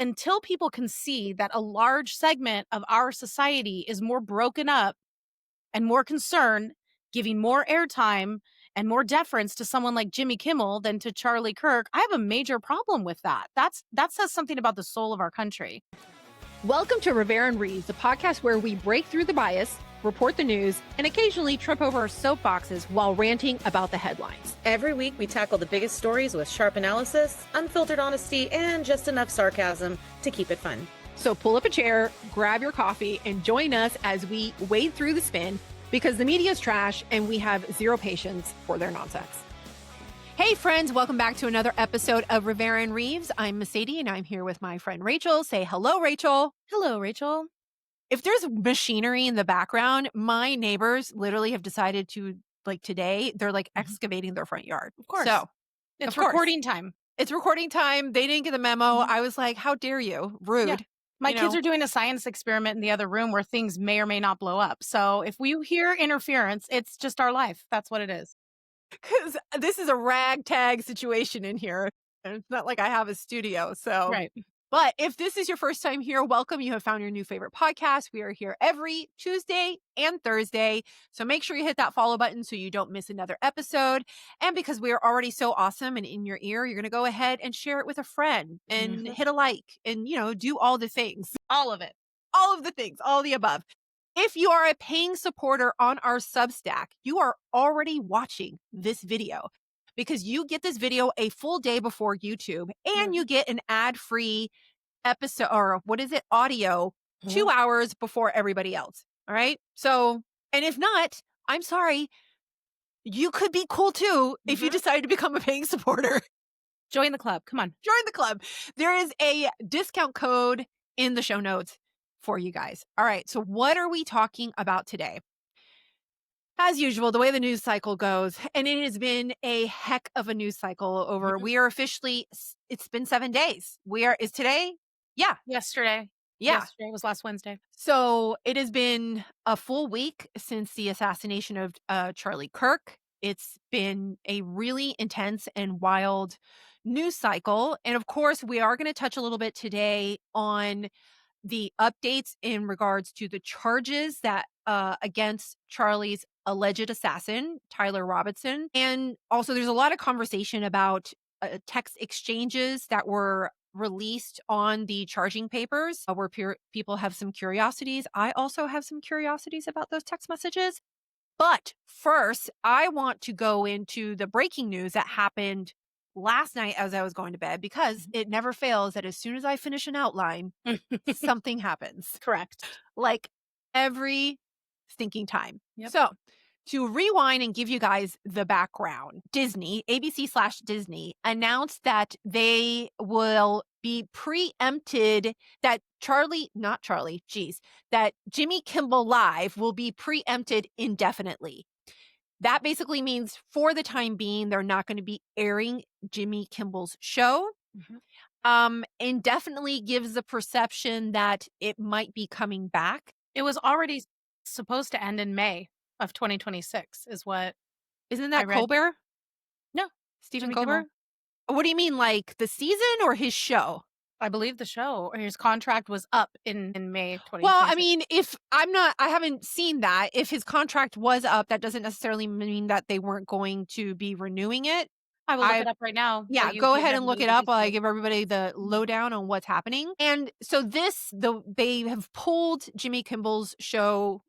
until people can see that a large segment of our society is more broken up and more concerned, giving more airtime and more deference to someone like Jimmy Kimmel than to Charlie Kirk, I have a major problem with that. That says something about the soul of our country. Welcome to Rivera and Reeves, the podcast where we break through the bias, report the news, and occasionally trip over our soapboxes while ranting about the headlines. Every week, we tackle the biggest stories with sharp analysis, unfiltered honesty, and just enough sarcasm to keep it fun. So pull up a chair, grab your coffee, and join us as we wade through the spin, because the media is trash and we have zero patience for their nonsense. Hey friends, welcome back to another episode of Rivera and Reeves. I'm Meseidy and I'm here with my friend Rachel. Say hello, Rachel. Hello, Rachel. If there's machinery in the background, my neighbors literally have decided to, like today, they're like excavating their front yard. Of course. So it's recording time. It's recording time. They didn't get the memo. I was like, how dare you? Rude. Yeah. My kids are doing a science experiment in the other room where things may or may not blow up. So if we hear interference, it's just our life. That's what it is. Because this is a ragtag situation in here. And it's not like I have a studio. So, right. But if this is your first time here, welcome. You have found your new favorite podcast. We are here every Tuesday and Thursday. So make sure you hit that follow button so you don't miss another episode. And because we are already so awesome and in your ear, you're going to go ahead and share it with a friend and hit a like and, do all the things. All of it. All of the things, all the above. If you are a paying supporter on our Substack, you are already watching this video because you get this video a full day before YouTube and you get an ad-free episode or audio 2 hours before everybody else. All right. So, and if not, I'm sorry, you could be cool too if you decide to become a paying supporter. Join the club. Come on. Join the club. There is a discount code in the show notes for you guys. All right. So what are we talking about today? As usual, the way the news cycle goes, and it has been a heck of a news cycle over, we are officially, it's been 7 days. Is today? Yeah. Yesterday. Yeah. Yesterday was last Wednesday. So it has been a full week since the assassination of Charlie Kirk. It's been a really intense and wild news cycle. And of course, we are going to touch a little bit today on the updates in regards to the charges that against Charlie's alleged assassin, Tyler Robinson. And also there's a lot of conversation about text exchanges that were released on the charging papers where people have some curiosities. I also have some curiosities about those text messages. But first, I want to go into the breaking news that happened last night as I was going to bed, because it never fails that as soon as I finish an outline, something happens. Correct. Like every stinking time. Yep. So to rewind and give you guys the background, Disney, ABC/Disney announced that they will be preempted, that that Jimmy Kimmel Live will be preempted indefinitely. That basically means for the time being, they're not going to be airing Jimmy Kimmel's show. Indefinitely gives the perception that it might be coming back. It was already supposed to end in May of 2026 is what. Isn't that Colbert? No. Stephen Jimmy Colbert? Kimmel. What do you mean, like the season or his show? I believe the show, his contract was up in May 2026. Well, I mean, I haven't seen that. If his contract was up, that doesn't necessarily mean that they weren't going to be renewing it. I will look it up right now. Yeah, go ahead and look it up while I give everybody the lowdown on what's happening. And so they have pulled Jimmy Kimmel's show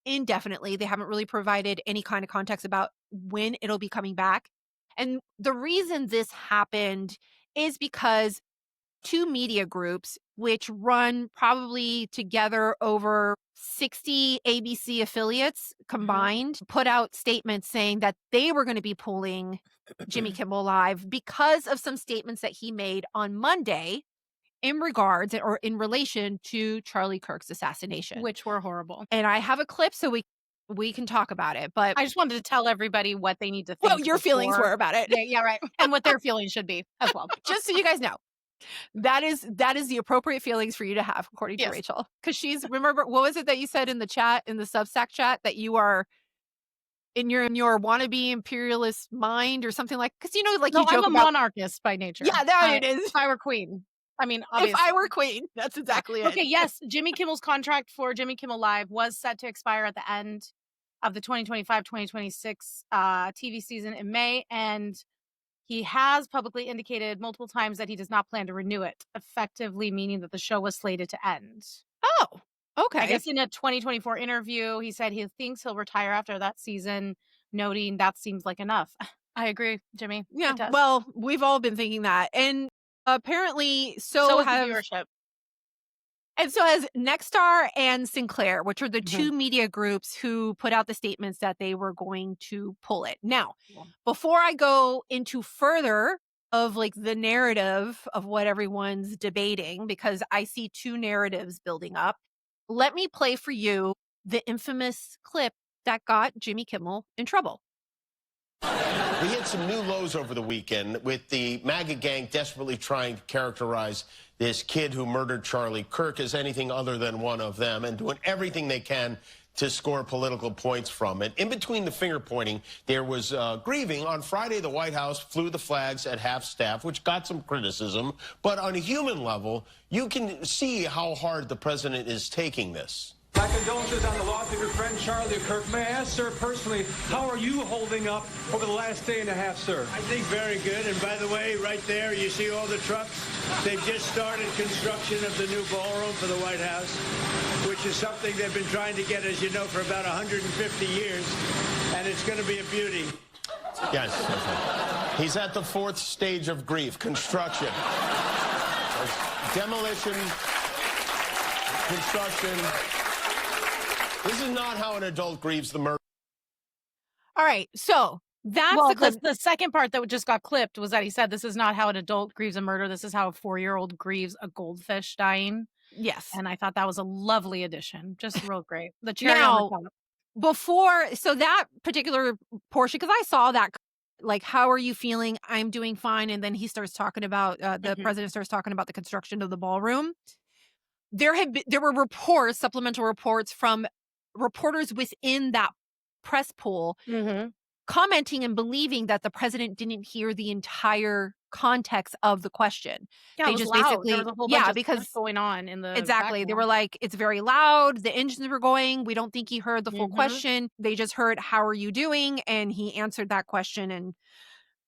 indefinitely. They haven't really provided any kind of context about when it'll be coming back. And the reason this happened is because two media groups, which run probably together over 60 ABC affiliates combined, put out statements saying that they were going to be pulling Jimmy Kimmel Live because of some statements that he made on Monday in regards or in relation to Charlie Kirk's assassination, which were horrible. And I have a clip so we can talk about it, but I just wanted to tell everybody what they need to think. Well, your feelings were about it. Yeah, right. And what their feelings should be as well. Just so you guys know. That is the appropriate feelings for you to have, according to Rachel. Because remember, what was it that you said in the chat, in the Substack chat, that you are in your wannabe imperialist mind or something like, because like no, you joke I'm a monarchist by nature. Yeah, there it is. If I were queen. I mean, If I obviously. were queen, that's Yeah. exactly it. Okay, yes, Jimmy Kimmel's contract for Jimmy Kimmel Live was set to expire at the end of the 2025-2026 TV season in May, and he has publicly indicated multiple times that he does not plan to renew it, effectively meaning that the show was slated to end. Oh, I okay. guess in a 2024 interview, he said he thinks he'll retire after that season, noting that seems like enough. I agree, Jimmy. Yeah, It does. well, we've all been thinking that, and apparently So is the viewership. so has Nexstar and Sinclair, which are the Mhm. 2 media groups who put out the statements that they were going to pull it. Now, Yeah. before I go into further of, like, the narrative of what everyone's debating, because I see 2 narratives building up, let me play for you the infamous clip that got Jimmy Kimmel in trouble. We hit some new lows over the weekend with the MAGA gang desperately trying to characterize this kid who murdered Charlie Kirk as anything other than one of them and doing everything they can to score political points from it. In between the finger pointing, there was grieving. On Friday, the White House flew the flags at half staff, which got some criticism. But on a human level, you can see how hard the president is taking this. My condolences on the loss of your friend Charlie Kirk. May I ask, sir, personally, how are you holding up over the last day and a half, sir? I think very good. And by the way, right there, you see all the trucks? They've just started construction of the new ballroom for the White House, which is something they've been trying to get, as you know, for about 150 years. And it's going to be a beauty. Yes. Okay. He's at the 4th stage of grief, construction. Demolition, construction. This is not how an adult grieves the murder. All right, so that's Well, the clip. the second part that just got clipped was that he said, "This is not how an adult grieves a murder. This is how a 4-year-old grieves a goldfish dying." Yes. And I thought that was a lovely addition. Just real great. The cherry on Now, the top. so that particular portion, because I saw that, like, how are you feeling? I'm doing fine. And then he starts talking about, the Mhm. president starts talking about the construction of the ballroom. There were reports, supplemental reports from reporters within that press pool Mhm. commenting and believing that the president didn't hear the entire context of the question. Yeah, it They was just loud. There was basically, a whole bunch yeah, of stuff because going on in the exactly. They were background. like, it's very loud. The engines were going. We don't think he heard the full Mhm. question. They just heard, how are you doing? And he answered that question and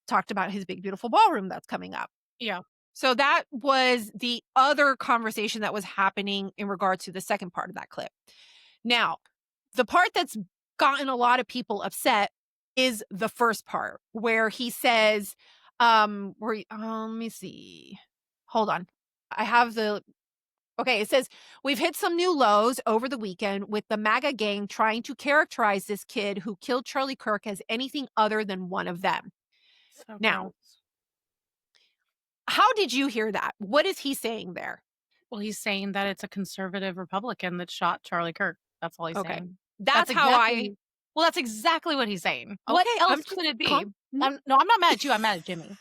talked about his big, beautiful ballroom that's coming up. Yeah. So that was the other conversation that was happening in regard to the second part of that clip. Now, the part that's gotten a lot of people upset is the first part where he says, let me see. Hold on. I have the Okay, it says, we've hit some new lows over the weekend with the MAGA gang trying to characterize this kid who killed Charlie Kirk as anything other than one of them. So Now, gross. how did you hear that? What is he saying there? Well, he's saying that it's a conservative Republican that shot Charlie Kirk. That's all he's Okay. saying. That's how I Well, that's exactly what he's saying. What Okay, else I'm could just it be? calm. No, I'm not mad at you. I'm mad at Jimmy.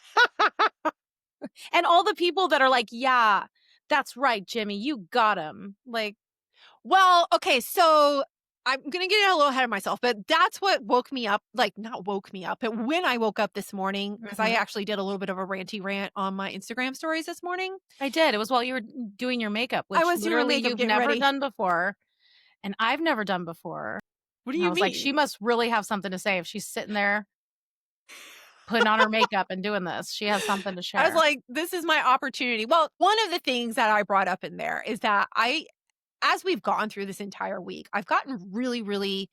And all the people that are like, yeah, that's right, Jimmy. You got him. Like, Well, okay, so I'm gonna get a little ahead of myself, but that's what woke me up, like, not woke me up, but when I woke up this morning, because I Mhm. actually did a little bit of a ranty rant on my Instagram stories this morning. I did. It was while you were doing your makeup, which I was doing literally makeup, you've getting never ready. done before. And I've never done before. What do And I you was like, mean? she must really have something to say if she's sitting there putting on her makeup and doing this. She has something to I was share. like, this is my opportunity. Well, one of the things that I brought up in there is that as we've gone through this entire week, I've gotten really, really,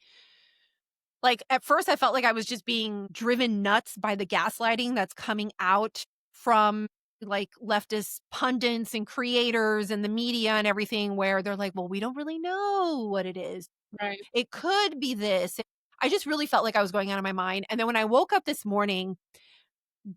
like, at first I felt like I was just being driven nuts by the gaslighting that's coming out from, like, leftist pundits and creators and the media and everything, where they're like, well, we don't really know what it is. Right. It could be this. I just really felt like I was going out of my mind. And then when I woke up this morning,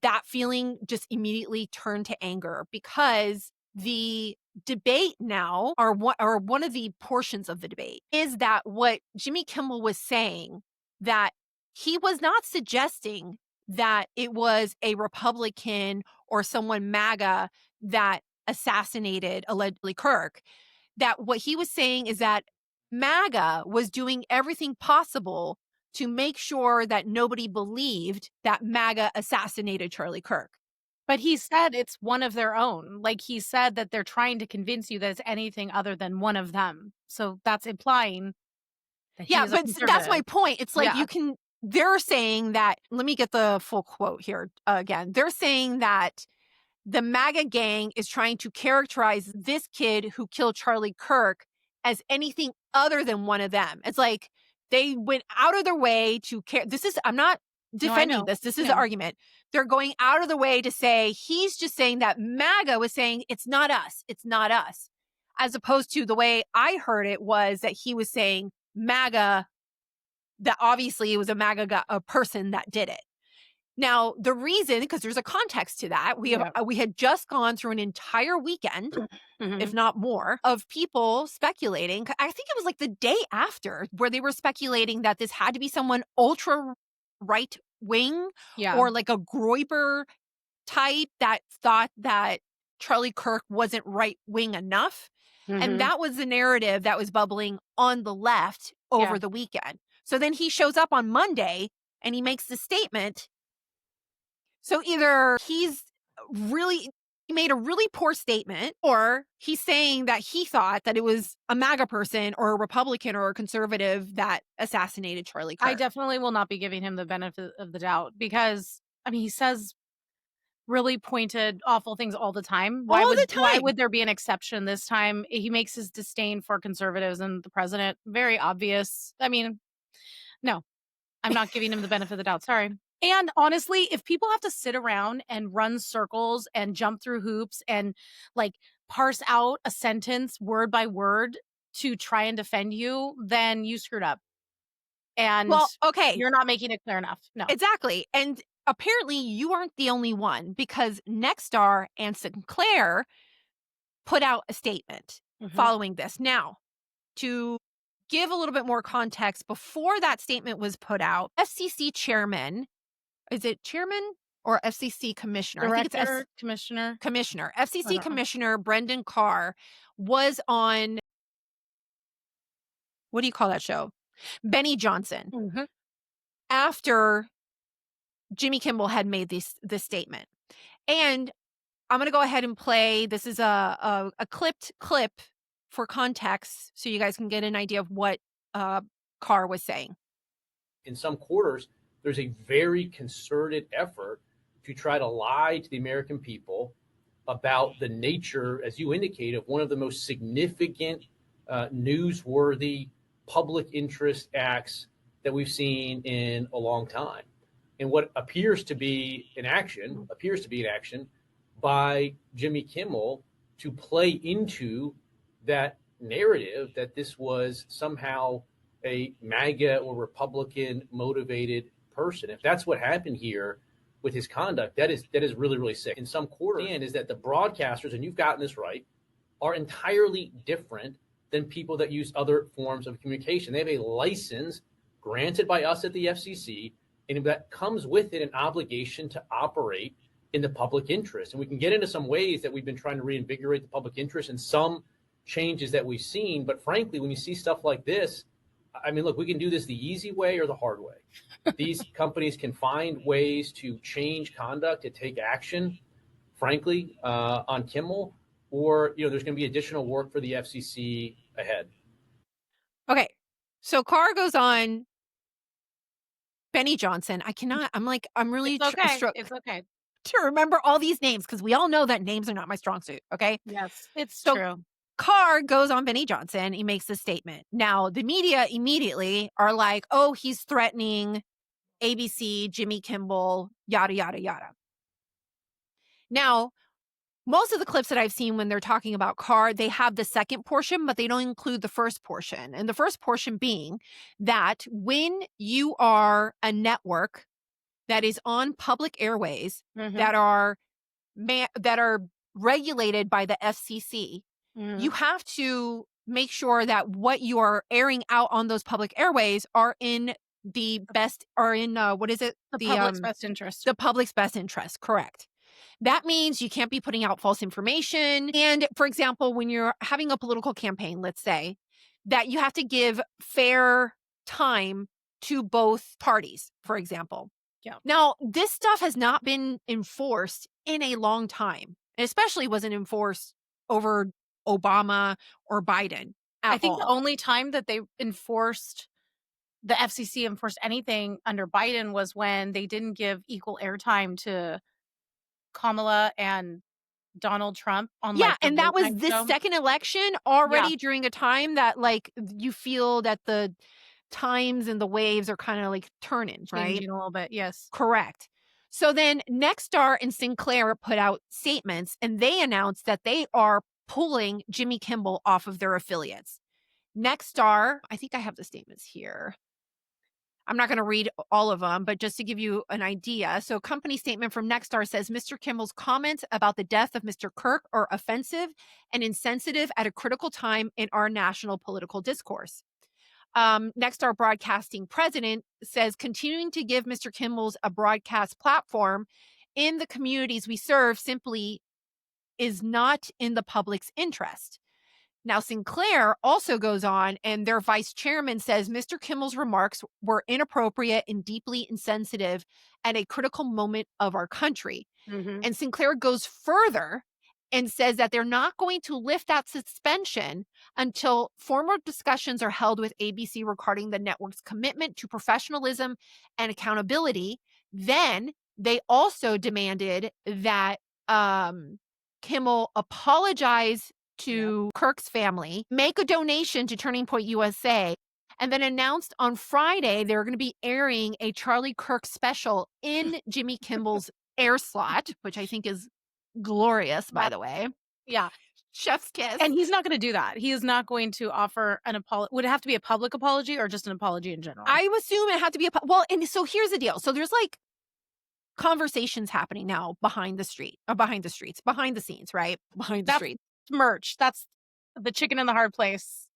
that feeling just immediately turned to anger, because the debate now, or one of the portions of the debate, is that what Jimmy Kimmel was saying, that he was not suggesting that it was a Republican or someone MAGA that assassinated allegedly Kirk. That what he was saying is that MAGA was doing everything possible to make sure that nobody believed that MAGA assassinated Charlie Kirk. But he said it's one of their own. Like, he said that they're trying to convince you that it's anything other than one of them. So that's implying that he Yeah, is a but that's my conservative. point. It's like Yeah. they're saying that, let me get the full quote here again. They're saying that the MAGA gang is trying to characterize this kid who killed Charlie Kirk as anything other than one of them. It's like they went out of their way to care. I'm not No, I defending know. this. This I is the know. argument. They're going out of the way to say he's just saying that MAGA was saying it's not us. It's not us. As opposed to the way I heard it was that he was saying MAGA, that obviously it was a person that did it. Now, the reason, because there's a context to that, Yeah. we had just gone through an entire weekend, if Mhm. not more, of people speculating. I think it was like the day after where they were speculating that this had to be someone ultra right wing Yeah. or like a Groiber type that thought that Charlie Kirk wasn't right wing enough. And Mhm. that was the narrative that was bubbling on the left Yeah. over the weekend. So then he shows up on Monday and he makes the statement. So either he made a really poor statement, or he's saying that he thought that it was a MAGA person or a Republican or a conservative that assassinated Charlie I Kirk. definitely will not be giving him the benefit of the doubt because, I mean, he says really pointed, awful things all the time. All the Why time. would there be an exception this time? He makes his disdain for conservatives and the president very obvious. I mean, no, I'm not giving him the benefit of the doubt. Sorry. And honestly, if people have to sit around and run circles and jump through hoops and like parse out a sentence word by word to try and defend you, then you screwed up. And Well, okay, you're not making it clear enough. No. exactly. And apparently you aren't the only one, because Nexstar and Sinclair put out a statement Mhm. following this. Now, to give a little bit more context, before that statement was put out, FCC chairman, is it chairman or FCC commissioner? I think it's Director, commissioner. commissioner. I FCC don't know. commissioner Brendan Carr was on, what do you call that show? Benny Johnson, Mhm. after Jimmy Kimmel had made this statement. And I'm going to go ahead and play. This is a clipped clip for context, so you guys can get an idea of what Carr was saying. In some quarters, there's a very concerted effort to try to lie to the American people about the nature, as you indicate, of one of the most significant, newsworthy public interest acts that we've seen in a long time. And what appears to be an action by Jimmy Kimmel to play into that narrative that this was somehow a MAGA or Republican motivated person. If that's what happened here with his conduct, that is really, really sick. In some quarters, and is that the broadcasters, and you've gotten this right, are entirely different than people that use other forms of communication. They have a license granted by us at the FCC, and that comes with it an obligation to operate in the public interest. And we can get into some ways that we've been trying to reinvigorate the public interest and some changes that we've seen. But frankly, when you see stuff like this, I mean, look, we can do this the easy way or the hard way. These companies can find ways to change conduct, to take action, frankly, on Kimmel, or, there's going to be additional work for the FCC ahead. Okay. So Carr goes on Benny Johnson. I'm really It's okay. It's okay. to remember all these names, because we all know that names are not my strong suit. Okay. Yes, it's So true. Carr goes on Benny Johnson. He makes this statement. Now, the media immediately are like, oh, he's threatening ABC, Jimmy Kimmel, yada, yada, yada. Now, most of the clips that I've seen when they're talking about Carr, they have the second portion, but they don't include the first portion. And the first portion being that when you are a network that is on public airways Mhm. that are regulated by the FCC, you Mhm. have to make sure that what you are airing out on those public airways are in the best, or in what is it? The public's best interest. The public's best interest, correct. That means you can't be putting out false information. And for example, when you're having a political campaign, let's say, that you have to give fair time to both parties, for example. Yeah. Now, this stuff has not been enforced in a long time. It especially wasn't enforced over Obama or Biden I at think the all. only time that the FCC enforced anything under Biden was when they didn't give equal airtime to Kamala and Donald Trump on, Yeah, like, the and that late was night this show. second election Yeah, already during a time that, like, you feel that the times and the waves are kinda, like, turning, right? changing a little bit, yes. Correct. So then Nexstar and Sinclair put out statements, and they announced that they are pulling Jimmy Kimmel off of their affiliates. Nexstar, I think I have the statements here. I'm not going to read all of them, but just to give you an idea. So, company statement from Nexstar says Mr. Kimmel's comments about the death of Mr. Kirk are offensive and insensitive at a critical time in our national political discourse. Nexstar Broadcasting president says continuing to give Mr. Kimmel's a broadcast platform in the communities we serve simply is not in the public's interest. Now, Sinclair also goes on, and their vice chairman says Mr. Kimmel's remarks were inappropriate and deeply insensitive at a critical moment of our country. Mhm. And Sinclair goes further and says that they're not going to lift that suspension until formal discussions are held with ABC regarding the network's commitment to professionalism and accountability. Then they also demanded that Kimmel apologize Yep. to Kirk's family, make a donation to Turning Point USA, and then announced on Friday they're going to be airing a Charlie Kirk special in Jimmy Kimmel's air slot, which I think is glorious, by That the way. Yeah, Chef's kiss. and he's not gonna do that. He is not going to offer an apology. Would it have to be a public apology or just an apology in general? I assume it had to be well, and so here's the deal. So there's like conversations happening now behind the scenes, right? Behind the That's streets. merch. That's the chicken in the hard place.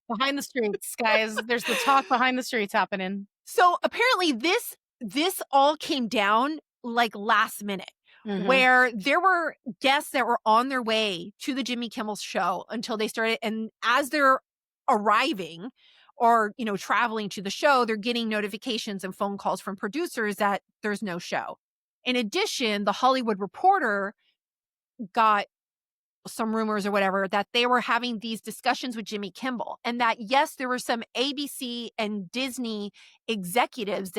Behind the streets, guys. There's the talk behind the streets happening. So apparently this all came down like last minute. Mhm. Where there were guests that were on their way to the Jimmy Kimmel show until they started, and as they're arriving or, traveling to the show, they're getting notifications and phone calls from producers that there's no show. In addition, the Hollywood Reporter got some rumors or whatever that they were having these discussions with Jimmy Kimmel, and that yes, there were some ABC and Disney executives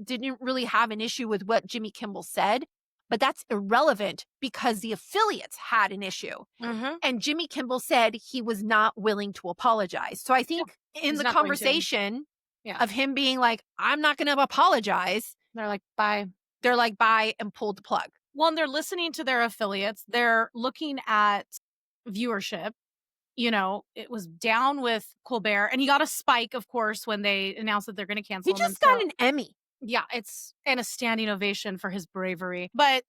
didn't really have an issue with what Jimmy Kimmel said, but that's irrelevant because the affiliates had an issue. Mhm. And Jimmy Kimmel said he was not willing to apologize. So I think in He's the not going to. conversation Yeah. of him being like, I'm not going to apologize, They're like, "Bye." they're like, bye, and pulled the plug. Well, and they're listening to their affiliates. They're looking at viewership. It was down with Colbert, and he got a spike, of course, when they announced that they're gonna cancel He him, and just got so an Emmy. yeah, and a standing ovation for his bravery. But,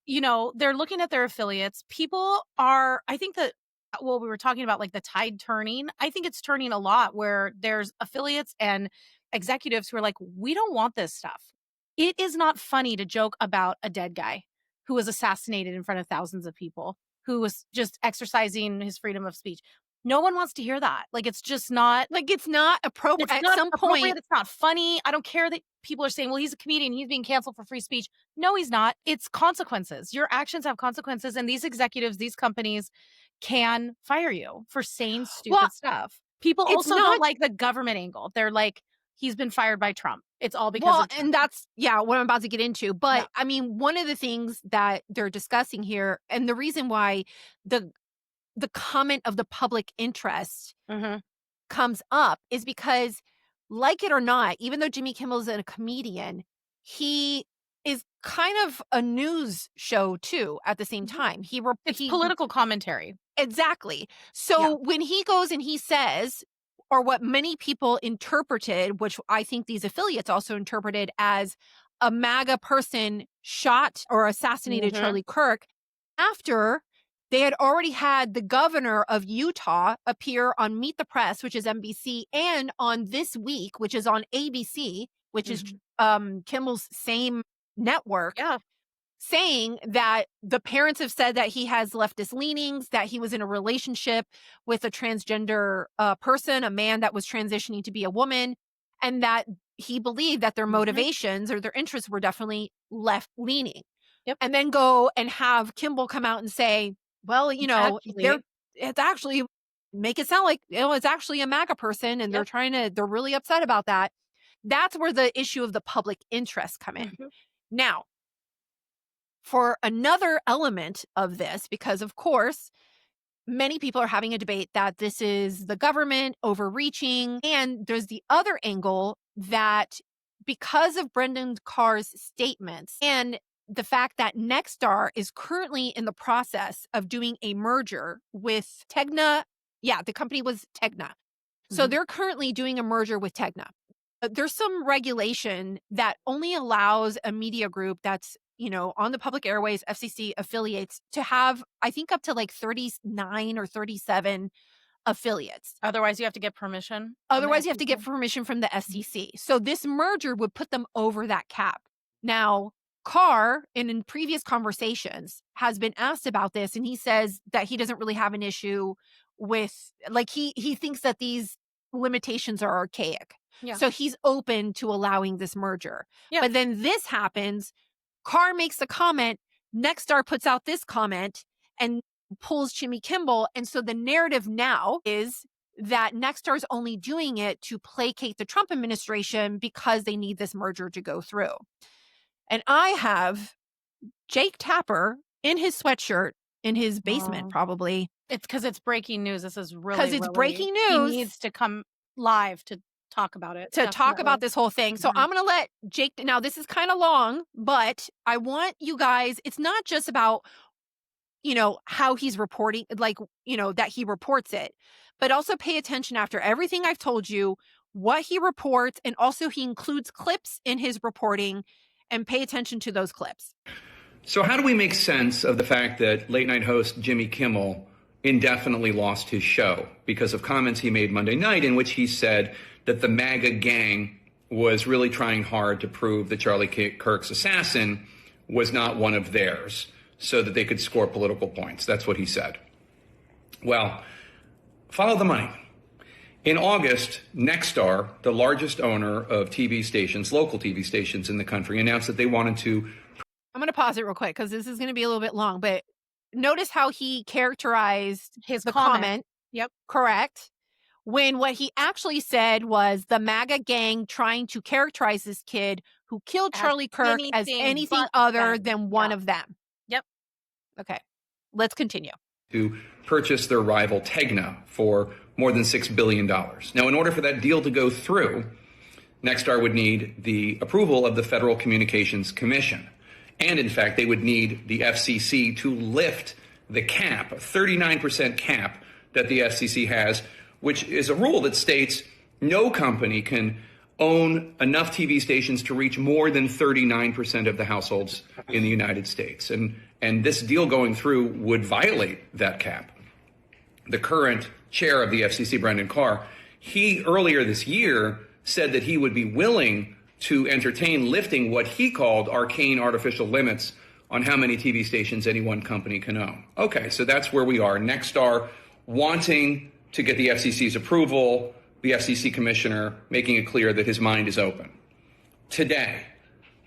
they're looking at their affiliates. People are I think that well, we were talking about, like, the tide turning. I think it's turning a lot where there's affiliates and executives who are like, "We don't want this stuff." It is not funny to joke about a dead guy who was assassinated in front of thousands of people, who was just exercising his freedom of speech. No one wants to hear that. Like, it's just not Like, it's not appropriate. it's At not some appropriate, point, it's not funny. I don't care that people are saying, "Well, he's a comedian, he's being canceled for free speech." No, he's not. It's consequences. Your actions have consequences, and these executives, these companies can fire you for saying well, stupid stuff. People it's also not don't like the government angle. They're like, "He's been fired by Trump. It's all because well, of Trump." and that's what I'm about to get into. Yeah. But I mean, one of the things that they're discussing here, and the reason why the comment of the public interest Mhm. comes up is because, like it or not, even though Jimmy Kimmel is a comedian, he is kind of a news show too at the same Mhm. time. It's He political commentary. exactly. Yeah. So when he goes and he says, or what many people interpreted, which I think these affiliates also interpreted as a MAGA person shot or assassinated Mhm. Charlie Kirk after they had already had the governor of Utah appear on Meet the Press, which is NBC, and on This Week, which is on ABC, which is Kimmel's same network, Yeah. saying that the parents have said that he has leftist leanings, that he was in a relationship with a transgender person, a man that was transitioning to be a woman, and that he believed that their Mhm. motivations or their interests were definitely left leaning. Yep. and then go and have Kimmel come out and say, well, Actually, it's actually make it sound like, it's actually a MAGA person and yep. they're really upset about that. That's where the issue of the public interest come in. Mhm. Now, for another element of this, because of course, many people are having a debate that this is the government overreaching. And there's the other angle that because of Brendan Carr's statements and the fact that Nexstar is currently in the process of doing a merger with Tegna. Yeah, the company was Tegna. So Mhm. they're currently doing a merger with Tegna. There's some regulation that only allows a media group that's, on the public airways, FCC affiliates to have, I think, up to like 39 or 37 affiliates. Otherwise, you have to get permission from the Otherwise, you have to get FCC. permission from the Mhm. FCC. So this merger would put them over that cap. Now, Carr, in previous conversations, has been asked about this, and he says that he doesn't really have an issue with, like, he thinks that these limitations are archaic. Yeah. So he's open to allowing this merger. Yeah. But then this happens. Carr makes a comment. Nexstar puts out this comment and pulls Jimmy Kimmel. And so the narrative now is that Nexstar is only doing it to placate the Trump administration because they need this merger to go through. And I have Jake Tapper in his sweatshirt in his basement, Oh. probably. It's because it's breaking news. This is really, 'Cause it's really- breaking He news. needs to come live to talk about it. To talk about Definitely. this whole thing. So Mhm. I'm going to let Jake, now this is kind of long, but I want you guys, it's not just about, how he's reporting, like, that he reports it, but also pay attention after everything I've told you, what he reports. And also he includes clips in his reporting, and pay attention to those clips. So how do we make sense of the fact that late night host Jimmy Kimmel indefinitely lost his show because of comments he made Monday night in which he said that the MAGA gang was really trying hard to prove that Charlie Kirk's assassin was not one of theirs so that they could score political points? That's what he said. Well, follow the money. In August, Nexstar, the largest owner of TV stations, local TV stations in the country, announced that they wanted to. I'm going to pause it real quick because this is going to be a little bit long, but notice how he characterized His the comment. comment. Yep. Correct. When what he actually said was the MAGA gang trying to characterize this kid who killed As Charlie Kirk as anything anything but other them. than one Yeah. of them. Yep. Okay. Let's continue. To purchase their rival Tegna for more than $6 billion. Now, in order for that deal to go through, Nexstar would need the approval of the Federal Communications Commission. And in fact, they would need the FCC to lift the cap, a 39% cap that the FCC has, which is a rule that states no company can own enough TV stations to reach more than 39% of the households in the United States. And this deal going through would violate that cap. The current chair of the FCC, Brendan Carr, he earlier this year said that he would be willing to entertain lifting what he called arcane artificial limits on how many TV stations any one company can own. Okay, so that's where we are. Nexstar wanting to get the FCC's approval, the FCC commissioner making it clear that his mind is open. Today,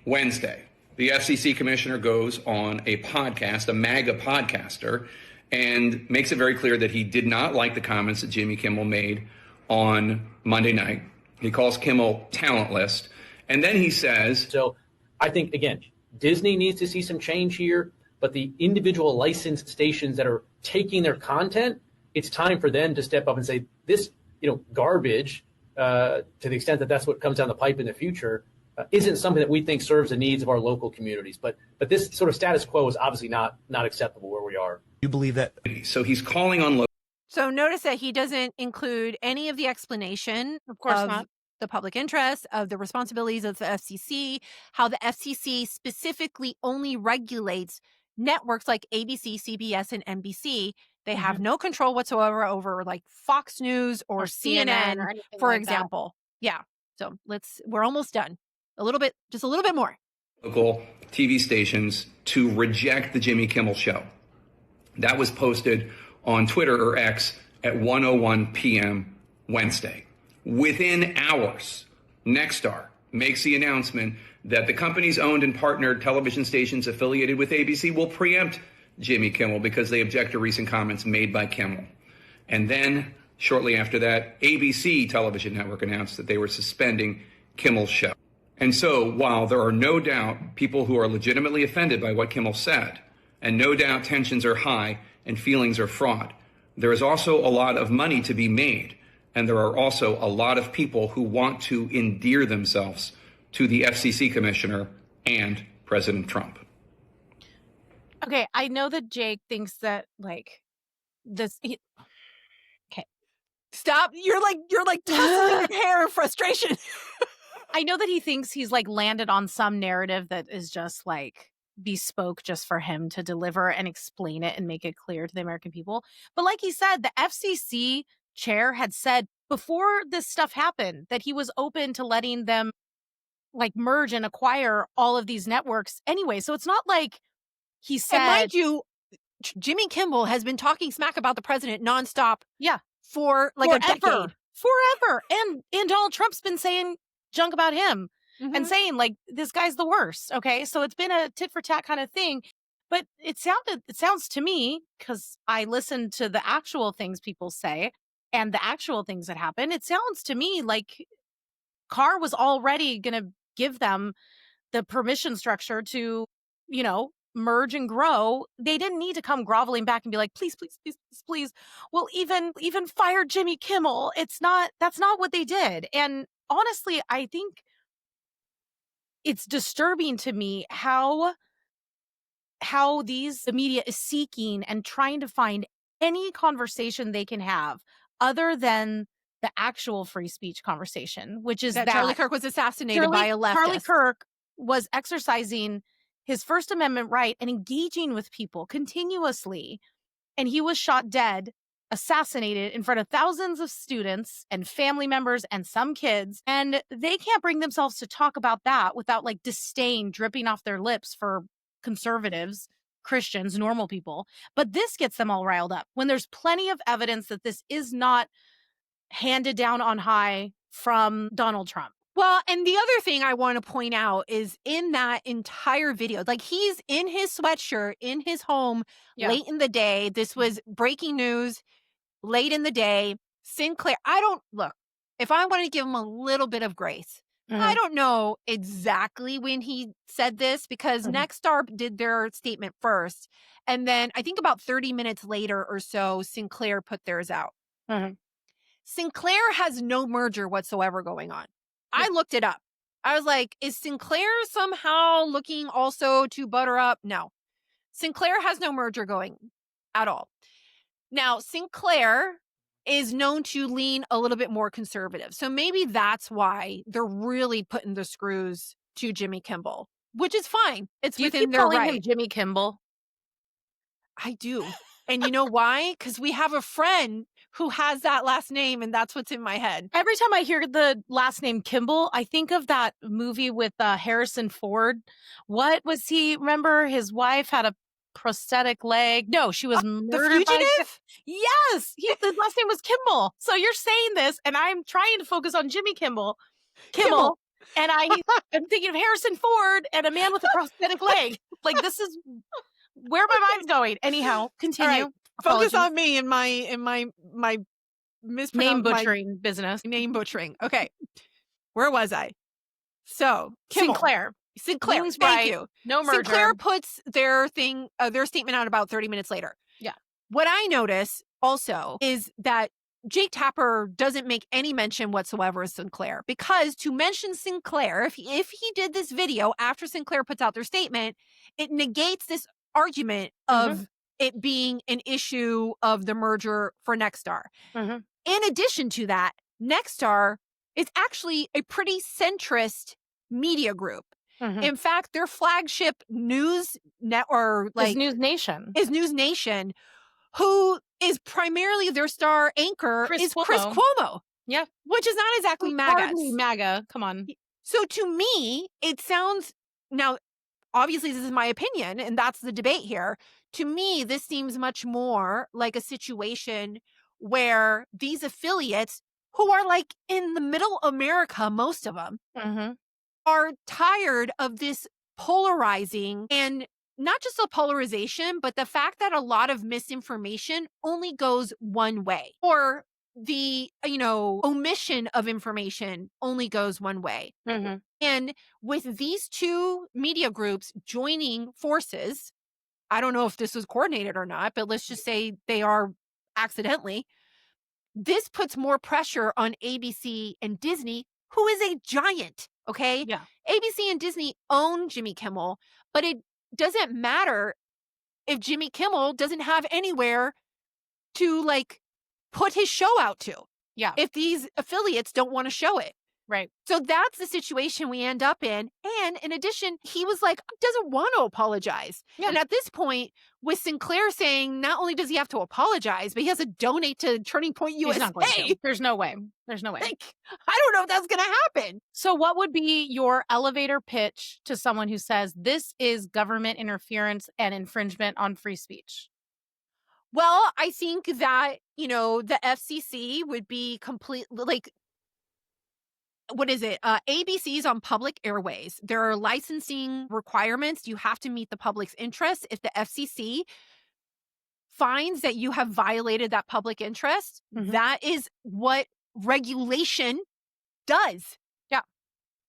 Wednesday, the FCC commissioner goes on a podcast, a MAGA podcaster, and makes it very clear that he did not like the comments that Jimmy Kimmel made on Monday night. He calls Kimmel talentless. And then he says, So I think, again, Disney needs to see some change here, but the individual licensed stations that are taking their content, it's time for them to step up and say, this, garbage, to the extent that that's what comes down the pipe in the future, isn't something that we think serves the needs of our local communities. But this sort of status quo is obviously not acceptable where we are. You believe that? so he's calling on So notice that he doesn't include any of the explanation Of course not. the public interest, of the responsibilities of the FCC, how the FCC specifically only regulates networks like ABC, CBS, and NBC. They have no control whatsoever over like Fox News or CNN, or anything for like that. example. Yeah. So we're almost done. Just a little bit more. local TV stations to reject the Jimmy Kimmel show. That was posted on Twitter or X at 1:01 p.m. Wednesday. Within hours, Nexstar, makes the announcement that the company's owned and partnered television stations affiliated with ABC will preempt Jimmy Kimmel because they object to recent comments made by Kimmel. And then, shortly after that, ABC television network announced that they were suspending Kimmel's show. And so, while there are no doubt people who are legitimately offended by what Kimmel said, and no doubt tensions are high and feelings are fraught, there is also a lot of money to be made. And there are also a lot of people who want to endear themselves to the FCC Commissioner and President Trump. Okay, I know that Jake thinks that, like, this... Okay. Stop. You're like tussling your hair in frustration. I know that he thinks he's, like, landed on some narrative that is just, like, bespoke just for him to deliver and explain it and make it clear to the American people. But like he said, the FCC chair had said before this stuff happened that he was open to letting them, like, merge and acquire all of these networks anyway. So it's not like he said... And mind you, Jimmy Kimmel has been talking smack about the president nonstop. Yeah. For like a decade. Forever. And Donald Trump's been saying junk about him and saying, like, this guy's the worst. Okay. So it's been a tit for tat kind of thing. But it sounds to me, because I listen to the actual things people say and the actual things that happen, it sounds to me like Carr was already going to give them the permission structure to, you know, merge and grow. They didn't need to come groveling back and be like, please, please, please, please, please. Well, even fire Jimmy Kimmel. That's not what they did. And honestly, I think it's disturbing to me how the media is seeking and trying to find any conversation they can have other than the actual free speech conversation, which is that Charlie Kirk was assassinated by a leftist. Charlie Kirk was exercising his First Amendment right and engaging with people continuously. And he was shot dead, assassinated in front of thousands of students and family members and some kids. And they can't bring themselves to talk about that without, like, disdain dripping off their lips for conservatives, Christians, normal people. But this gets them all riled up when there's plenty of evidence that this is not handed down on high from Donald Trump. Well, and the other thing I want to point out is in that entire video, like, he's in his sweatshirt in his home late in the day. This was breaking news late in the day. Sinclair, if I want to give him a little bit of grace, I don't know exactly when he said this because Nexstar did their statement first. And then I think about 30 minutes later or so, Sinclair put theirs out. Sinclair has no merger whatsoever going on. I looked it up. I was like, is Sinclair somehow looking also to butter up? No. Sinclair has no merger going at all. Now, Sinclair is known to lean a little bit more conservative. So maybe that's why they're really putting the screws to Jimmy Kimmel, which is fine. It's within their right. You keep calling him Jimmy Kimmel? I do. And you know why? Because we have a friend who has that last name, and that's what's in my head. Every time I hear the last name Kimball, I think of that movie with Harrison Ford. What was he? Remember, his wife had a prosthetic leg. No, she was murdered. The Fugitive? Yes, his last name was Kimball. So you're saying this, and I'm trying to focus on Jimmy Kimmel. And I'm thinking of Harrison Ford and a man with a prosthetic leg. Like, this is where my mind's going. Anyhow, continue. Right. Focus on me and my name butchering business. Name butchering. Okay. Where was I? So Kimmel. Sinclair. Thank you. No merger. Sinclair puts their statement out about 30 minutes later. Yeah. What I notice also is that Jake Tapper doesn't make any mention whatsoever of Sinclair, because to mention Sinclair, if he did this video after Sinclair puts out their statement, it negates this argument of it being an issue of the merger for Nexstar. In addition to that, Nexstar is actually a pretty centrist media group. In fact, their flagship news network is News Nation. Who is primarily their star anchor Chris Cuomo. Yeah. Which is not exactly MAGA. Hardly MAGA. Come on. So to me, it sounds, now, obviously this is my opinion, and that's the debate here. To me, this seems much more like a situation where these affiliates, who are like in the middle America, most of them, are tired of this polarizing, and not just the polarization, but the fact that a lot of misinformation only goes one way, or the, omission of information only goes one way. Mm-hmm. And with these two media groups joining forces, I don't know if this was coordinated or not, but let's just say they are accidentally. This puts more pressure on ABC and Disney, who is a giant, okay? Yeah. ABC and Disney own Jimmy Kimmel, but it doesn't matter if Jimmy Kimmel doesn't have anywhere to put his show out to. Yeah. If these affiliates don't want to show it. Right. So that's the situation we end up in. And in addition, he was doesn't want to apologize. Yeah. And at this point, with Sinclair saying not only does he have to apologize, but he has to donate to Turning Point He's not going USA. to. There's no way. There's no way. I don't know if that's going to happen. So what would be your elevator pitch to someone who says this is government interference and infringement on free speech? Well, I think that, the FCC would be completely what is it? ABC's on public airways. There are licensing requirements. You have to meet the public's interest. If the FCC finds that you have violated that public interest, that is what regulation does. Yeah.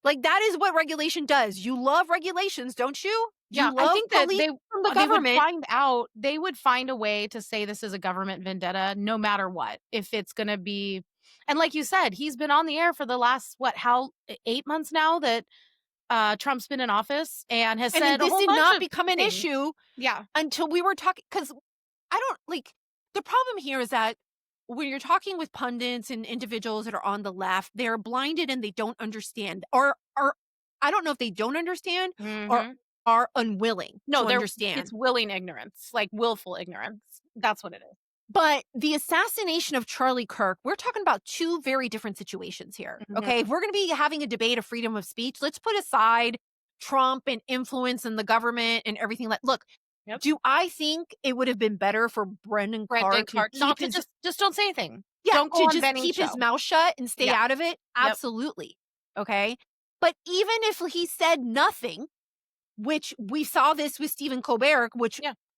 That is what regulation does. You love regulations, don't you? Yeah, You love I think that police they from the government. they would find a way to say this is a government vendetta no matter what. If it's going to be, and like you said, he's been on the air for the last 8 months now that Trump's been in office and has And said a this whole did bunch not of become an things. issue Yeah. until we were talking, because I don't the problem here is that when you're talking with pundits and individuals that are on the left, they're blinded and they don't understand, or I don't know if they don't understand or are unwilling to understand. It's willing ignorance, like willful ignorance. That's what it is. But the assassination of Charlie Kirk, we're talking about two very different situations here. Okay. If we're going to be having a debate of freedom of speech, let's put aside Trump and influence in the government and everything. Look, do I think it would have been better for Brendan Clark not to just don't say anything? Yeah, Don't go to on just Benny's keep his show. mouth shut and stay Yeah. out of it? Absolutely. Okay. But even if he said nothing, which we saw this with Stephen Colbert,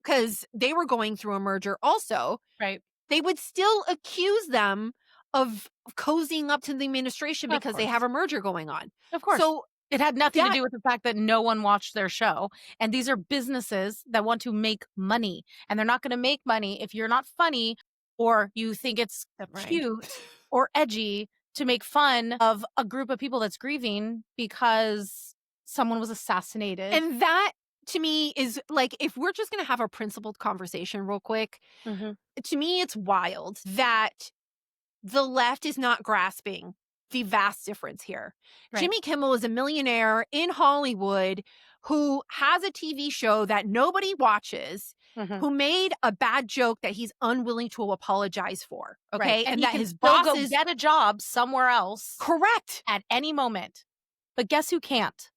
because they were going through a merger also, Right. they would still accuse them of cozying up to the administration Of because they course. have a merger going on. Of course. So it had nothing to do with the fact that no one watched their show. And these are businesses that want to make money. And they're not going to make money if you're not funny or you think it's cute or edgy to make fun of a group of people that's grieving because someone was assassinated. And that, to me, is if we're just going to have a principled conversation real quick, to me, it's wild that the left is not grasping the vast difference here. Right. Jimmy Kimmel is a millionaire in Hollywood who has a TV show that nobody watches, who made a bad joke that he's unwilling to apologize for. Okay. Right. And he that can his still boss go is get a job somewhere else. Correct. At any moment. But guess who can't?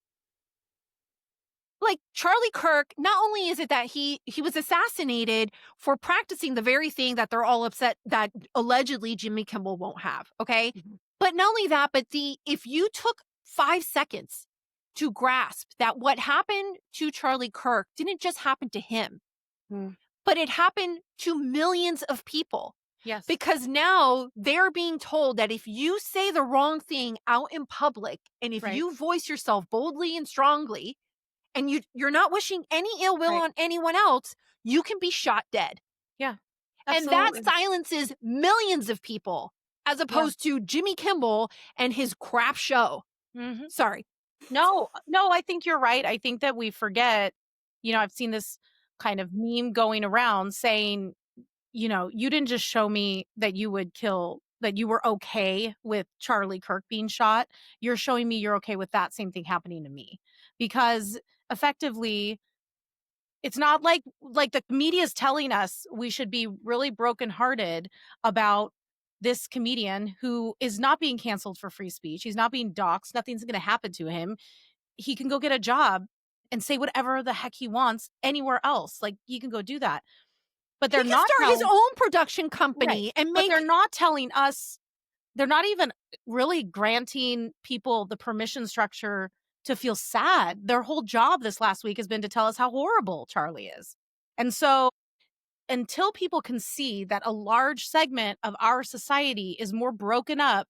Charlie Kirk, not only is it that he was assassinated for practicing the very thing that they're all upset that allegedly Jimmy Kimmel won't have, okay? But not only that, but if you took 5 seconds to grasp that what happened to Charlie Kirk didn't just happen to him, but it happened to millions of people. Yes. Because now they're being told that if you say the wrong thing out in public, and if you voice yourself boldly and strongly, and you're not wishing any ill will on anyone else, you can be shot dead. Yeah. Absolutely. And that silences millions of people as opposed to Jimmy Kimmel and his crap show. Sorry. No, I think you're right. I think that we forget, I've seen this kind of meme going around saying, you didn't just show me that you were okay with Charlie Kirk being shot. You're showing me you're okay with that same thing happening to me. Because effectively, it's not like the media is telling us we should be really brokenhearted about this comedian who is not being canceled for free speech. He's not being doxxed. Nothing's going to happen to him. He can go get a job and say whatever the heck he wants anywhere else. He can go do that. But they're he not start his own production company and make. But they're not telling us. They're not even really granting people the permission structure to feel sad. Their whole job this last week has been to tell us how horrible Charlie is. And so until people can see that a large segment of our society is more broken up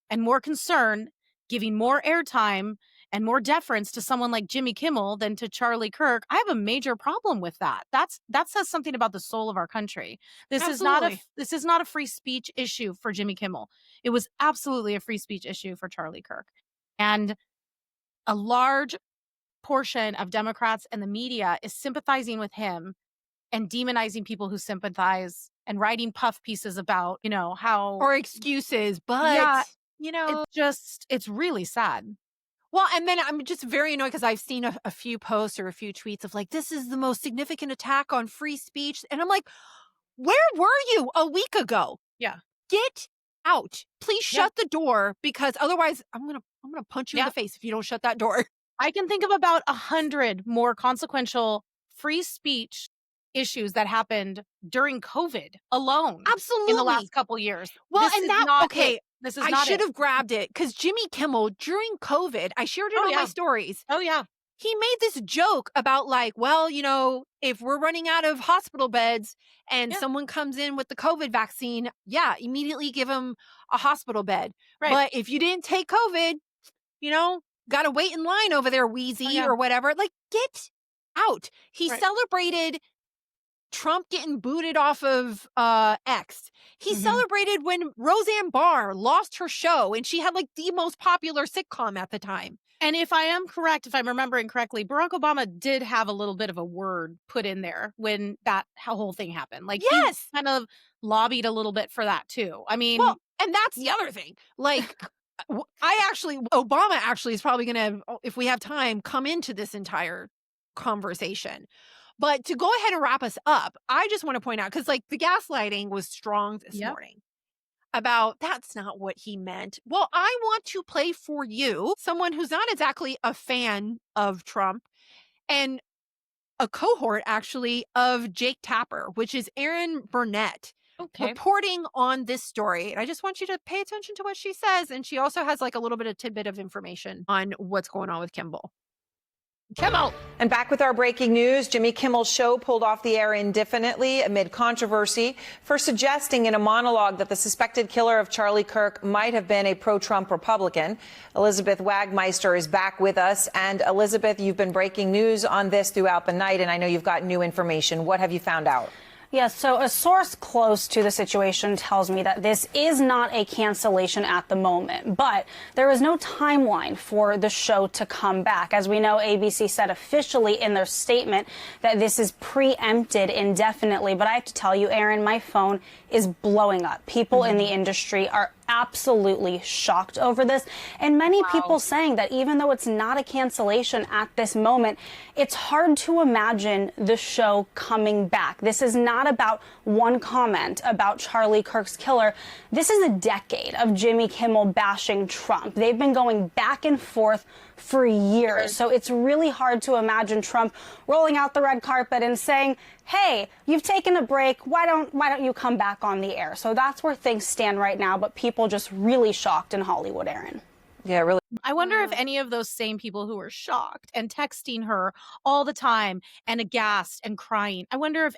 and more concerned, giving more airtime and more deference to someone like Jimmy Kimmel than to Charlie Kirk, I have a major problem with that. That says something about the soul of our country. Absolutely. This is not a free speech issue for Jimmy Kimmel. It was absolutely a free speech issue for Charlie Kirk. And a large portion of Democrats and the media is sympathizing with him and demonizing people who sympathize and writing puff pieces about, how Or excuses, but, yeah, you know. it's really sad. Well, and then I'm just very annoyed because I've seen a few posts or a few tweets of like, this is the most significant attack on free speech. And I'm like, where were you a week ago? Yeah. Get out. Please Yeah. shut the door, because otherwise I'm gonna punch you in Yeah. the face if you don't shut that door. I can think of about 100 more consequential free speech issues that happened during COVID alone Absolutely. in the last couple years. Well, This and is that not okay. it. This is I not should it. have grabbed it because Jimmy Kimmel during COVID, I shared it Oh, on my yeah. stories. Oh, yeah. He made this joke about like, well, if we're running out of hospital beds and Yeah. someone comes in with the COVID vaccine, yeah, immediately give them a hospital bed. Right. But if you didn't take COVID, got to wait in line over there, wheezy, Oh, yeah. or whatever. Like, get out. He Right. celebrated Trump getting booted off of X. He Mhm. celebrated when Roseanne Barr lost her show and she had like the most popular sitcom at the time. And if I am correct, if I'm remembering correctly, Barack Obama did have a little bit of a word put in there when that whole thing happened. Like, Yes. he kind of lobbied a little bit for that too. I mean, Well, and that's the other thing. Like, Obama actually is probably going to, if we have time, come into this entire conversation. But to go ahead and wrap us up, I just want to point out, because like the gaslighting was strong this Yep. morning about that's not what he meant. Well, I want to play for you someone who's not exactly a fan of Trump and a cohort actually of Jake Tapper, which is Erin Burnett, okay. reporting on this story. And I just want you to pay attention to what she says. And she also has like a little bit of tidbit of information on what's going on with Kimmel. And back with our breaking news, Jimmy Kimmel's show pulled off the air indefinitely amid controversy for suggesting in a monologue that the suspected killer of Charlie Kirk might have been a pro-Trump Republican. Elizabeth Wagmeister is back with us. And Elizabeth, you've been breaking news on this throughout the night, and I know you've got new information. What have you found out? Yes, so a source close to the situation tells me that this is not a cancellation at the moment, but there is no timeline for the show to come back. As we know, ABC said officially in their statement that this is preempted indefinitely. But I have to tell you, Aaron, my phone is blowing up. People in the industry are absolutely shocked over this. And many people saying that even though it's not a cancellation at this moment, it's hard to imagine the show coming back. This is not about one comment about Charlie Kirk's killer. This is a decade of Jimmy Kimmel bashing Trump. They've been going back and forth for years. So it's really hard to imagine Trump rolling out the red carpet and saying, hey, you've taken a break. Why don't you come back on the air? So that's where things stand right now. But people just really shocked in Hollywood, Aaron. Yeah, really. I wonder if any of those same people who were shocked and texting her all the time and aghast and crying, I wonder if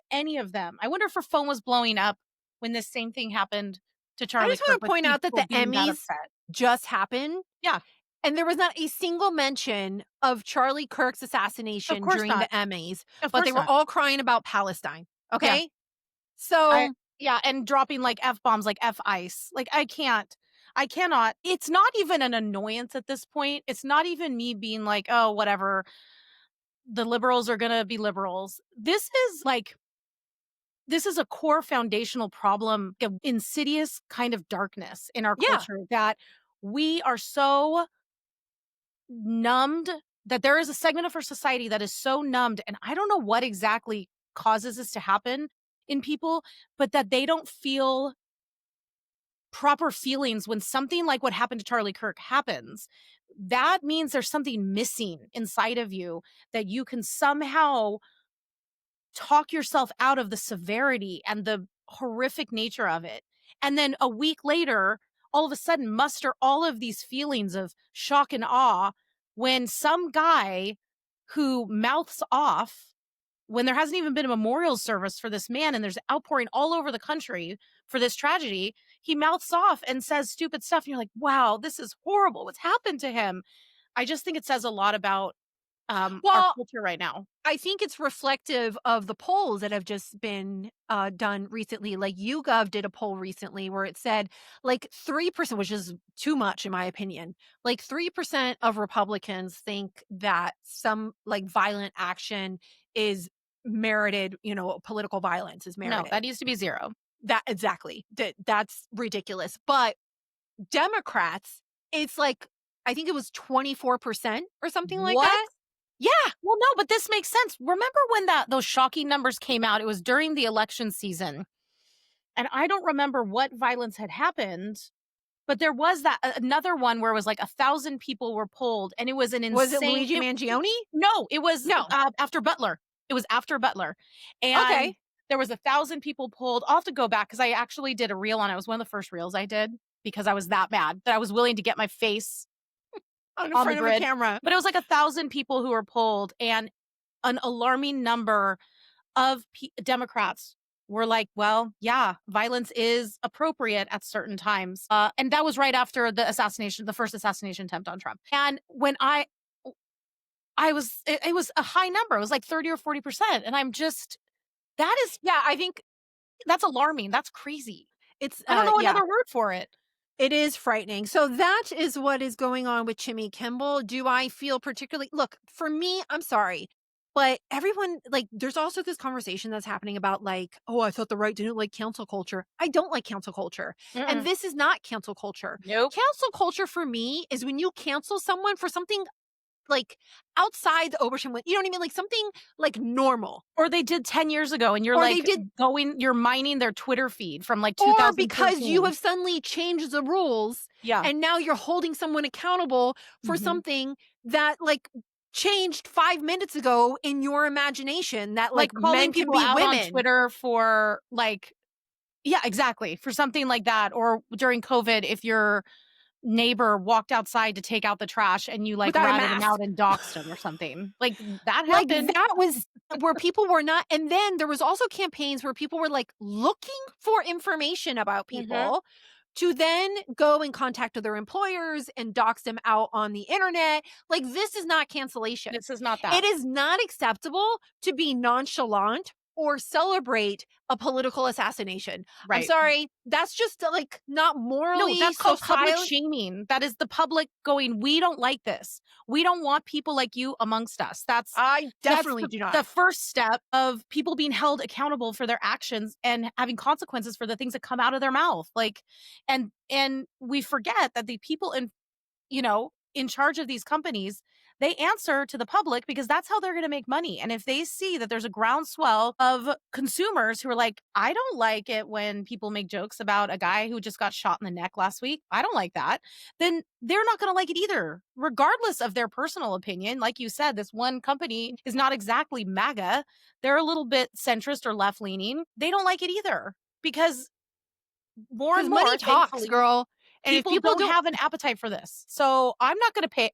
her phone was blowing up when this same thing happened to Charlie I just want Kirk, to point out that the people being that Emmys upset. just happened. Yeah. And there was not a single mention of Charlie Kirk's assassination Of course during not. the Emmys, Of but course they were not. all crying about Palestine. Okay. So Yeah, and dropping like F-bombs, like F-ice. Like, I cannot. It's not even an annoyance at this point. It's not even me being like, oh, whatever. The liberals are going to be liberals. This is a core foundational problem, of insidious kind of darkness in our Yeah. culture that we are so numbed, that there is a segment of our society that is so numbed. And I don't know what exactly causes this to happen in people, but that they don't feel proper feelings when something like what happened to Charlie Kirk happens. That means there's something missing inside of you that you can somehow talk yourself out of the severity and the horrific nature of it. And then a week later, all of a sudden muster all of these feelings of shock and awe when some guy who mouths off when there hasn't even been a memorial service for this man and there's outpouring all over the country for this tragedy, he mouths off and says stupid stuff. And you're like, wow, this is horrible. What's happened to him? I just think it says a lot about our Well, culture right now. I think it's reflective of the polls that have just been done recently. Like YouGov did a poll recently where it said like 3%, which is too much in my opinion. Like 3% of Republicans think that some like violent action is merited, political violence is No, merited. that needs to be 0. That exactly. That's ridiculous. But Democrats, it's like I think it was 24% or something like What? that. Yeah. Well, no, but this makes sense. Remember when those shocking numbers came out? It was during the election season. And I don't remember what violence had happened, but there was another one where it was like 1,000 people were polled, and it was an insane. Was it Luigi Mangione? No, it was No. After Butler. It was after Butler. And Okay. there was 1,000 people polled. I'll have to go back because I actually did a reel on it. It was one of the first reels I did because I was that mad that I was willing to get my face On on front the of a grid. camera. But it was like 1,000 people who were polled, and an alarming number of Democrats were like, well, yeah, violence is appropriate at certain times. And that was right after the first assassination attempt on Trump. And when it was a high number. It was like 30 or 40%. And I'm just, I think that's alarming. That's crazy. it's, I don't know yeah. another word for it. It is frightening. So that is what is going on with Jimmy Kimmel. Do I feel particularly, look, for me, I'm sorry, but everyone, like, there's also this conversation that's happening about like, oh, I thought the right didn't like cancel culture. I don't like cancel culture. And this is not cancel culture. Nope. Cancel culture for me is when you cancel someone for something like outside the Oberschen, you know what I mean? Like something like normal. Or they did 10 years ago and you're you're mining their Twitter feed from like 2013. Or because you have suddenly changed the rules. Yeah. And now you're holding someone accountable for something that like changed 5 minutes ago in your imagination that like calling men can people be out women. on Twitter for like, yeah, exactly. For something like that. Or during COVID, if your neighbor walked outside to take out the trash and you like Without a ratted him mask. out and doxed him or something. Like that Like happened. that was where people were not. And then there was also campaigns where people were like looking for information about people to then go and contact their employers and dox them out on the internet. Like this is not cancellation. This is not that. It is not acceptable to be nonchalant or celebrate a political assassination. Right. I'm sorry. That's just like not morally. No, that's called public sociali- shaming. That is the public going, we don't like this. We don't want people like you amongst us. I definitely do not. The first step of people being held accountable for their actions and having consequences for the things that come out of their mouth. Like, and we forget that the people in charge of these companies, they answer to the public because that's how they're going to make money. And if they see that there's a groundswell of consumers who are like, I don't like it when people make jokes about a guy who just got shot in the neck last week, I don't like that, then they're not going to like it either, regardless of their personal opinion. Like you said, this one company is not exactly MAGA. They're a little bit centrist or left leaning. They don't like it either because more and more money talks, thankfully, girl. And people, if people don't have an appetite for this. So I'm not going to pay.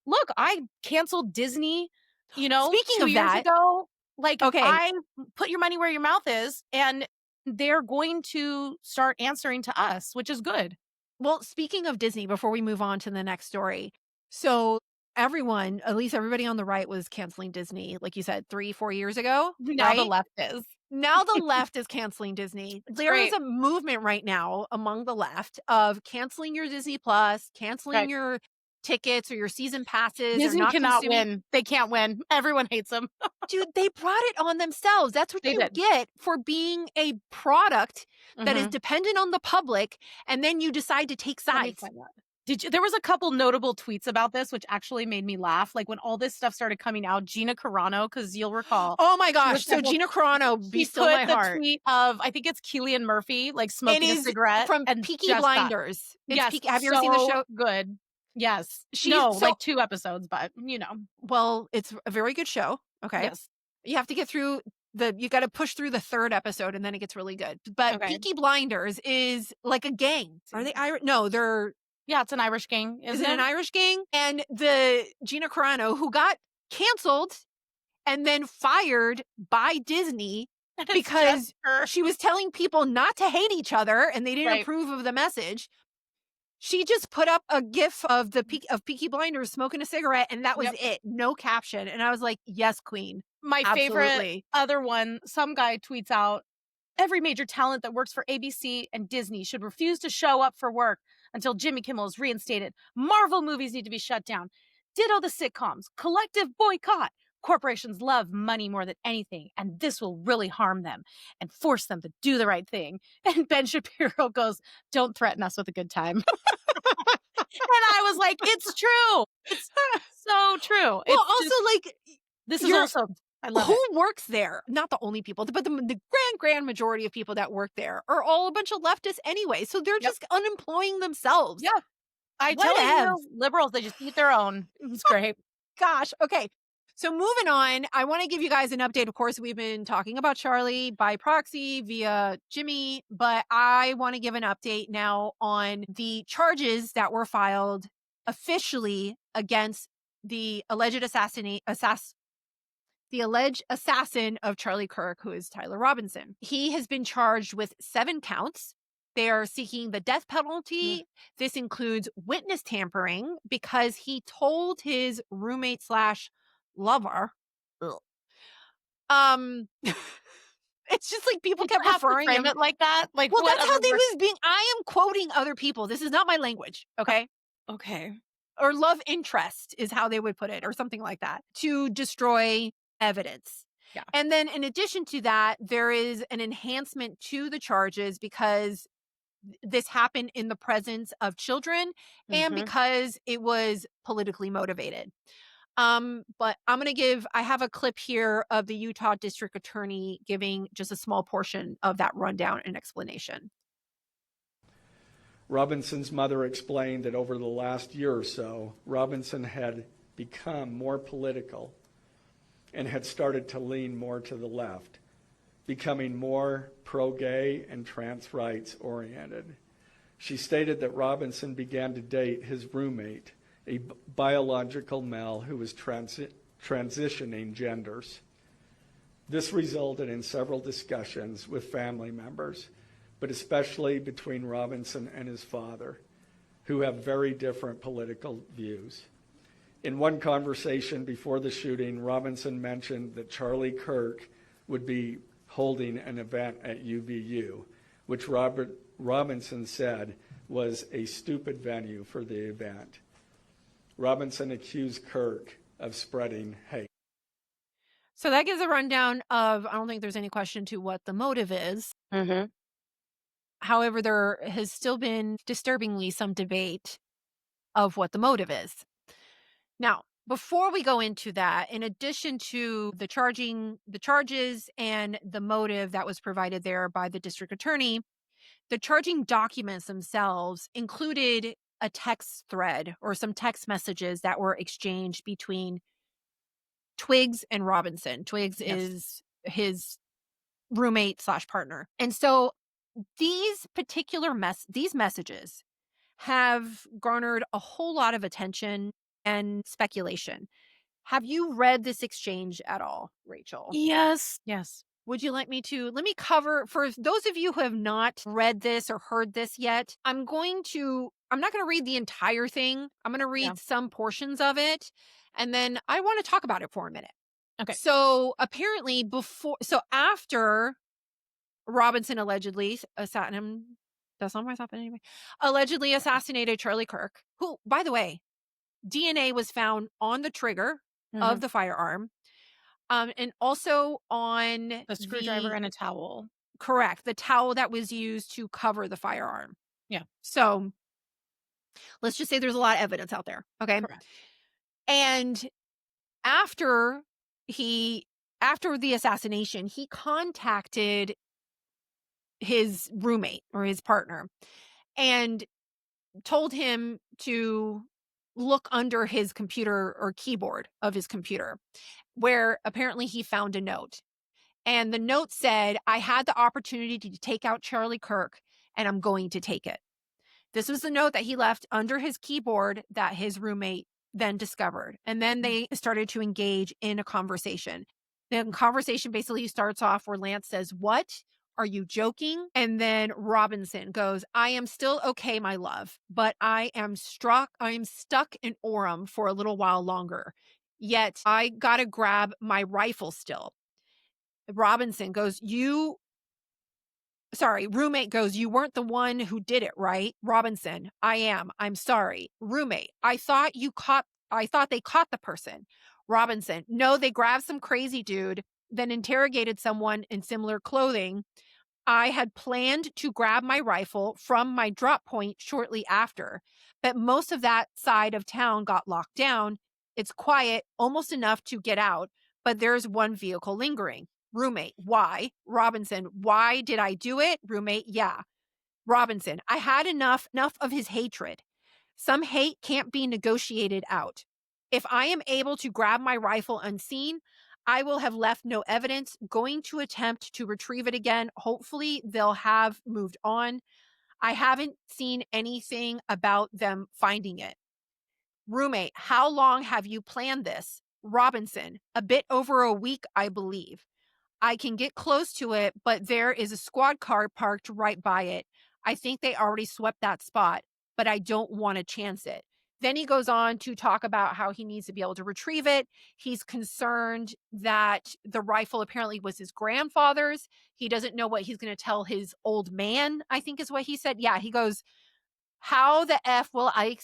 Look, I canceled Disney, Speaking 2 of years that, ago. Like, okay. I put your money where your mouth is, and they're going to start answering to us, which is good. Well, speaking of Disney, before we move on to the next story. So everyone, at least everybody on the right was canceling Disney, like you said, 3-4 years ago. Now the right? left is. Now the left is canceling Disney. There is a movement right now among the left of canceling your Disney Plus, canceling your tickets or your season passes. Disney or not cannot consuming- win. They can't win. Everyone hates them. Dude, they brought it on themselves. That's what They you did. get for being a product that is Mhm. dependent on the public, and then you decide to take Let me sides. find that. There was a couple notable tweets about this, which actually made me laugh. Like when all this stuff started coming out, Gina Carano, because you'll recall. Oh my gosh. was So able- Gina Carano, be She still put my the heart. tweet of, I think it's Cillian Murphy, like smoking It a is cigarette. from and Peaky just that. Blinders. It's Yes, have you ever seen the so show? Good. Yes. She- No, so- like 2 episodes, but Well, it's a very good show. Okay. Yes. You have to get through you got to push through the 3rd episode and then it gets really good. But Okay. Peaky Blinders is like a gang. Are they Irish? No, they're Yeah, it's an Irish gang, Is isn't it it? an Irish gang? And the Gina Carano, who got canceled and then fired by Disney It's just because her. she was telling people not to hate each other and they didn't Right. approve of the message. She just put up a gif of of Peaky Blinders smoking a cigarette, and that was Yep. it. No caption. And I was like, yes, queen. My favorite Absolutely. other one, some guy tweets out, every major talent that works for ABC and Disney should refuse to show up for work until Jimmy Kimmel is reinstated. Marvel movies need to be shut down. Ditto the sitcoms. Collective boycott. Corporations love money more than anything, and this will really harm them and force them to do the right thing. And Ben Shapiro goes, don't threaten us with a good time. And I was like, it's true. It's so true. Well, It's also, just, like, this is you're- also, I love who it. works there? Not the only people, but the grand majority of people that work there are all a bunch of leftists anyway. So they're just unemploying themselves. Yeah. I tell Whatevs. you, liberals, they just eat their own. It's great. Gosh. Okay. So moving on, I want to give you guys an update. Of course, we've been talking about Charlie by proxy via Jimmy, but I want to give an update now on the charges that were filed officially against the alleged assassin of Charlie Kirk, who is Tyler Robinson. He has been charged with 7 counts. They are seeking the death penalty. This includes witness tampering because he told his roommate / lover. It's just like people kept have to referring frame him it like that. Like, well, what that's how other they word- was being. I am quoting other people. This is not my language. Okay. Okay. Or love interest is how they would put it, or something like that, to destroy evidence. Yeah. And then in addition to that, there is an enhancement to the charges because this happened in the presence of children and because it was politically motivated. But I have a clip here of the Utah District Attorney giving just a small portion of that rundown and explanation. Robinson's mother explained that over the last year or so, Robinson had become more political and had started to lean more to the left, becoming more pro-gay and trans rights oriented. She stated that Robinson began to date his roommate, a biological male who was transitioning genders. This resulted in several discussions with family members, but especially between Robinson and his father, who have very different political views. In one conversation before the shooting, Robinson mentioned that Charlie Kirk would be holding an event at UVU, which Robinson said was a stupid venue for the event. Robinson accused Kirk of spreading hate. So that gives a rundown of, I don't think there's any question to what the motive is. However, there has still been disturbingly some debate of what the motive is. Now, before we go into that, in addition to the charges and the motive that was provided there by the district attorney, the charging documents themselves included a text thread or some text messages that were exchanged between Twiggs and Robinson. Twiggs is his roommate / partner. And so these particular these messages have garnered a whole lot of attention and speculation. Have you read this exchange at all, Rachel? Yes. Would you like me to? Let me cover, for those of you who have not read this or heard this yet, I'm not going to read the entire thing. I'm going to read some portions of it. And then I want to talk about it for a minute. Okay. So apparently after Robinson allegedly allegedly assassinated Charlie Kirk, who, by the way, DNA was found on the trigger of the firearm. And also on the screwdriver and a towel. Correct. The towel that was used to cover the firearm. Yeah. So let's just say there's a lot of evidence out there. Okay. Correct. And after the assassination, he contacted his roommate or his partner and told him to look under his computer or keyboard of his computer, where apparently he found a note. And the note said, I had the opportunity to take out Charlie Kirk and I'm going to take it. This was the note that he left under his keyboard that his roommate then discovered. And then they started to engage in a conversation. The conversation basically starts off where Lance says, "What? Are you joking?" And then Robinson goes, "I am still okay, my love, but I am stuck in Orem for a little while longer. Yet I gotta grab my rifle still." Robinson goes, roommate goes, "You weren't the one who did it, right?" Robinson, "I am. I'm sorry." Roommate, I thought they caught the person." Robinson, "No, they grabbed some crazy dude, then interrogated someone in similar clothing. I had planned to grab my rifle from my drop point shortly after, but most of that side of town got locked down. It's quiet, almost enough to get out, but there's one vehicle lingering." Roommate, "Why?" Robinson, "Why did I do it?" Roommate, "Yeah." Robinson, "I had enough of his hatred. Some hate can't be negotiated out. If I am able to grab my rifle unseen, I will have left no evidence. Going to attempt to retrieve it again. Hopefully they'll have moved on. I haven't seen anything about them finding it." Roommate, "How long have you planned this?" Robinson, "A bit over a week, I believe. I can get close to it, but there is a squad car parked right by it. I think they already swept that spot, but I don't want to chance it." Then he goes on to talk about how he needs to be able to retrieve it. He's concerned that the rifle apparently was his grandfather's. He doesn't know what he's going to tell his old man, I think is what he said. Yeah, he goes, "How the F will I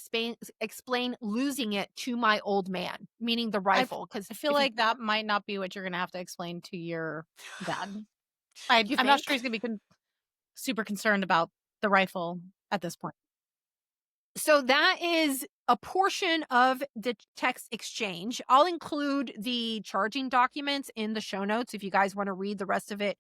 explain losing it to my old man?" Meaning the rifle. Because I feel like that might not be what you're going to have to explain to your dad. You I'm not think? sure he's going to be super concerned about the rifle at this point. So that is a portion of the text exchange. I'll include the charging documents in the show notes if you guys want to read the rest of it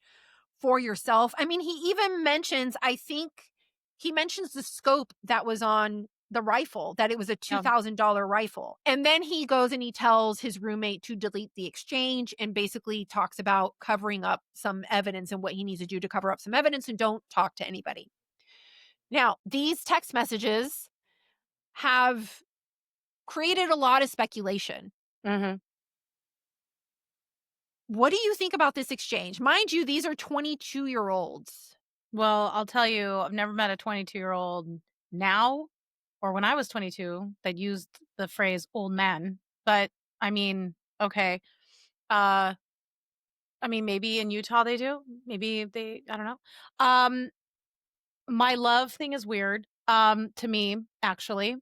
for yourself. I mean, he even mentions, I think he mentions the scope that was on the rifle, that it was a $2,000 rifle. And then he goes and he tells his roommate to delete the exchange and basically talks about covering up some evidence and what he needs to do to cover up some evidence and don't talk to anybody. Now, these text messages have created a lot of speculation. Mm-hmm. What do you think about this exchange? Mind you, these are 22-year-olds. Well, I'll tell you, I've never met a 22-year-old now or when I was 22 that used the phrase old man. But I mean, okay. I mean, maybe in Utah they do. Maybe I don't know. My love thing is weird to me, actually.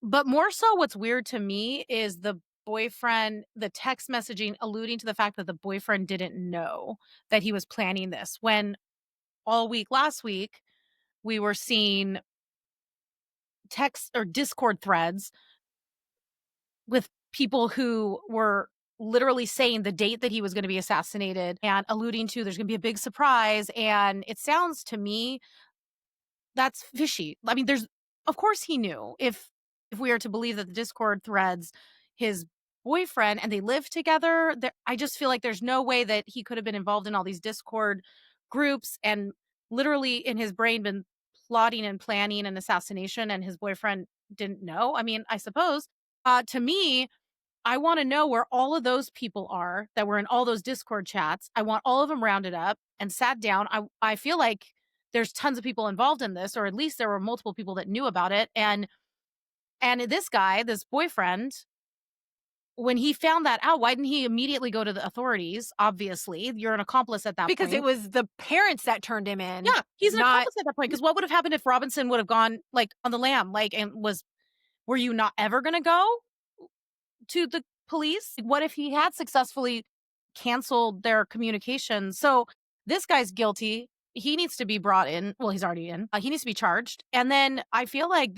But more so what's weird to me is the text messaging alluding to the fact that the boyfriend didn't know that he was planning this when all week last week we were seeing text or Discord threads with people who were literally saying the date that he was going to be assassinated and alluding to there's going to be a big surprise. And it sounds to me that's fishy. I mean, of course he knew if we are to believe that the Discord threads, his boyfriend and they live together, I just feel like there's no way that he could have been involved in all these Discord groups and literally in his brain been plotting and planning an assassination and his boyfriend didn't know. I mean, I suppose to me, I want to know where all of those people are that were in all those Discord chats. I want all of them rounded up and sat down. I feel like there's tons of people involved in this, or at least there were multiple people that knew about it. And this guy, this boyfriend, when he found that out, why didn't he immediately go to the authorities? Obviously, you're an accomplice at that point. Because it was the parents that turned him in. Yeah, he's an accomplice at that point. Because what would have happened if Robinson would have gone like on the lam, were you not ever going to go to the police? What if he had successfully canceled their communication? So this guy's guilty. He needs to be brought in. Well, he's already in. He needs to be charged. And then I feel like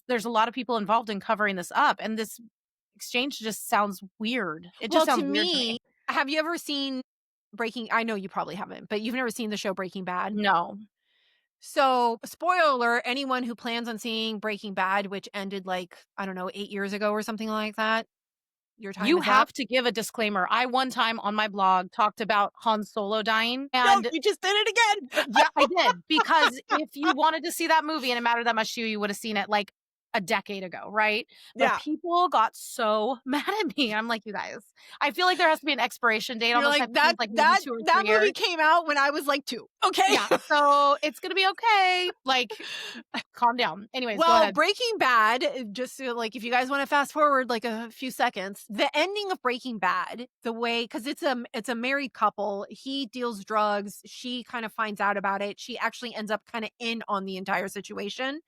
there's a lot of people involved in covering this up. And this exchange just sounds weird. It just sounds weird to me. Have you ever seen I know you probably haven't, but you've never seen the show Breaking Bad? No. So, spoiler alert, anyone who plans on seeing Breaking Bad, which ended 8 years ago or something like that, your time You is have up. to give a disclaimer. I one time on my blog talked about Han Solo dying, No, and you just did it again. yeah, I did, because if you wanted to see that movie and it mattered that much to you, you would have seen it like a decade ago, right? But Yeah. people got so mad at me. I'm like, you guys, I feel like there has to be an expiration date on You're those type like, of things, like maybe 2 or 3 movie years. came out when I was like 2. Okay. Yeah, so it's gonna be okay. Like, calm down. Anyways, go Well, ahead. Breaking Bad, just so, like, if you guys want to fast forward like a few seconds, the ending of Breaking Bad, the way, because it's a married couple, he deals drugs, she kind of finds out about it, she actually ends up kind of in on the entire situation.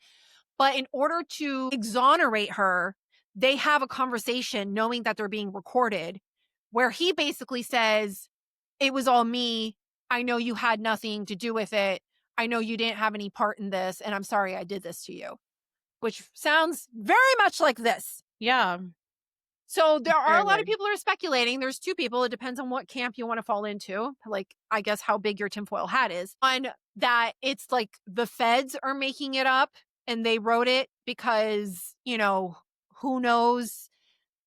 But in order to exonerate her, they have a conversation knowing that they're being recorded, where he basically says, "It was all me. I know you had nothing to do with it. I know you didn't have any part in this, and I'm sorry I did this to you." Which sounds very much like this. Yeah. So there are Very a lot of weird. people who are speculating. There's 2 people. It depends on what camp you want to fall into. Like, I guess how big your tinfoil hat is. On that, it's like the feds are making it up and they wrote it because, who knows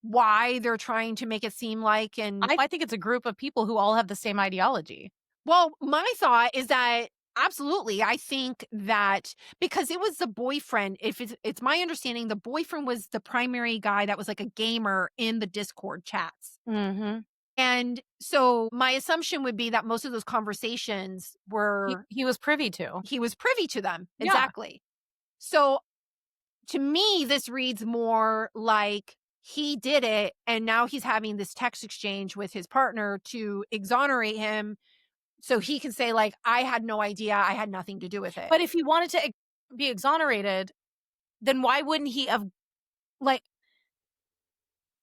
why they're trying to make it seem like. And I think it's a group of people who all have the same ideology. well, my thought is that absolutely, I think that because it was the boyfriend, if it's my understanding, the boyfriend was the primary guy that was like a gamer in the Discord chats. Mm-hmm. And so my assumption would be that most of those conversations were He was privy to. he was privy to them. Yeah. Exactly. So to me, this reads more like he did it, and now he's having this text exchange with his partner to exonerate him so he can say, like, I had no idea, I had nothing to do with it. But if he wanted to be exonerated, then why wouldn't he have, like,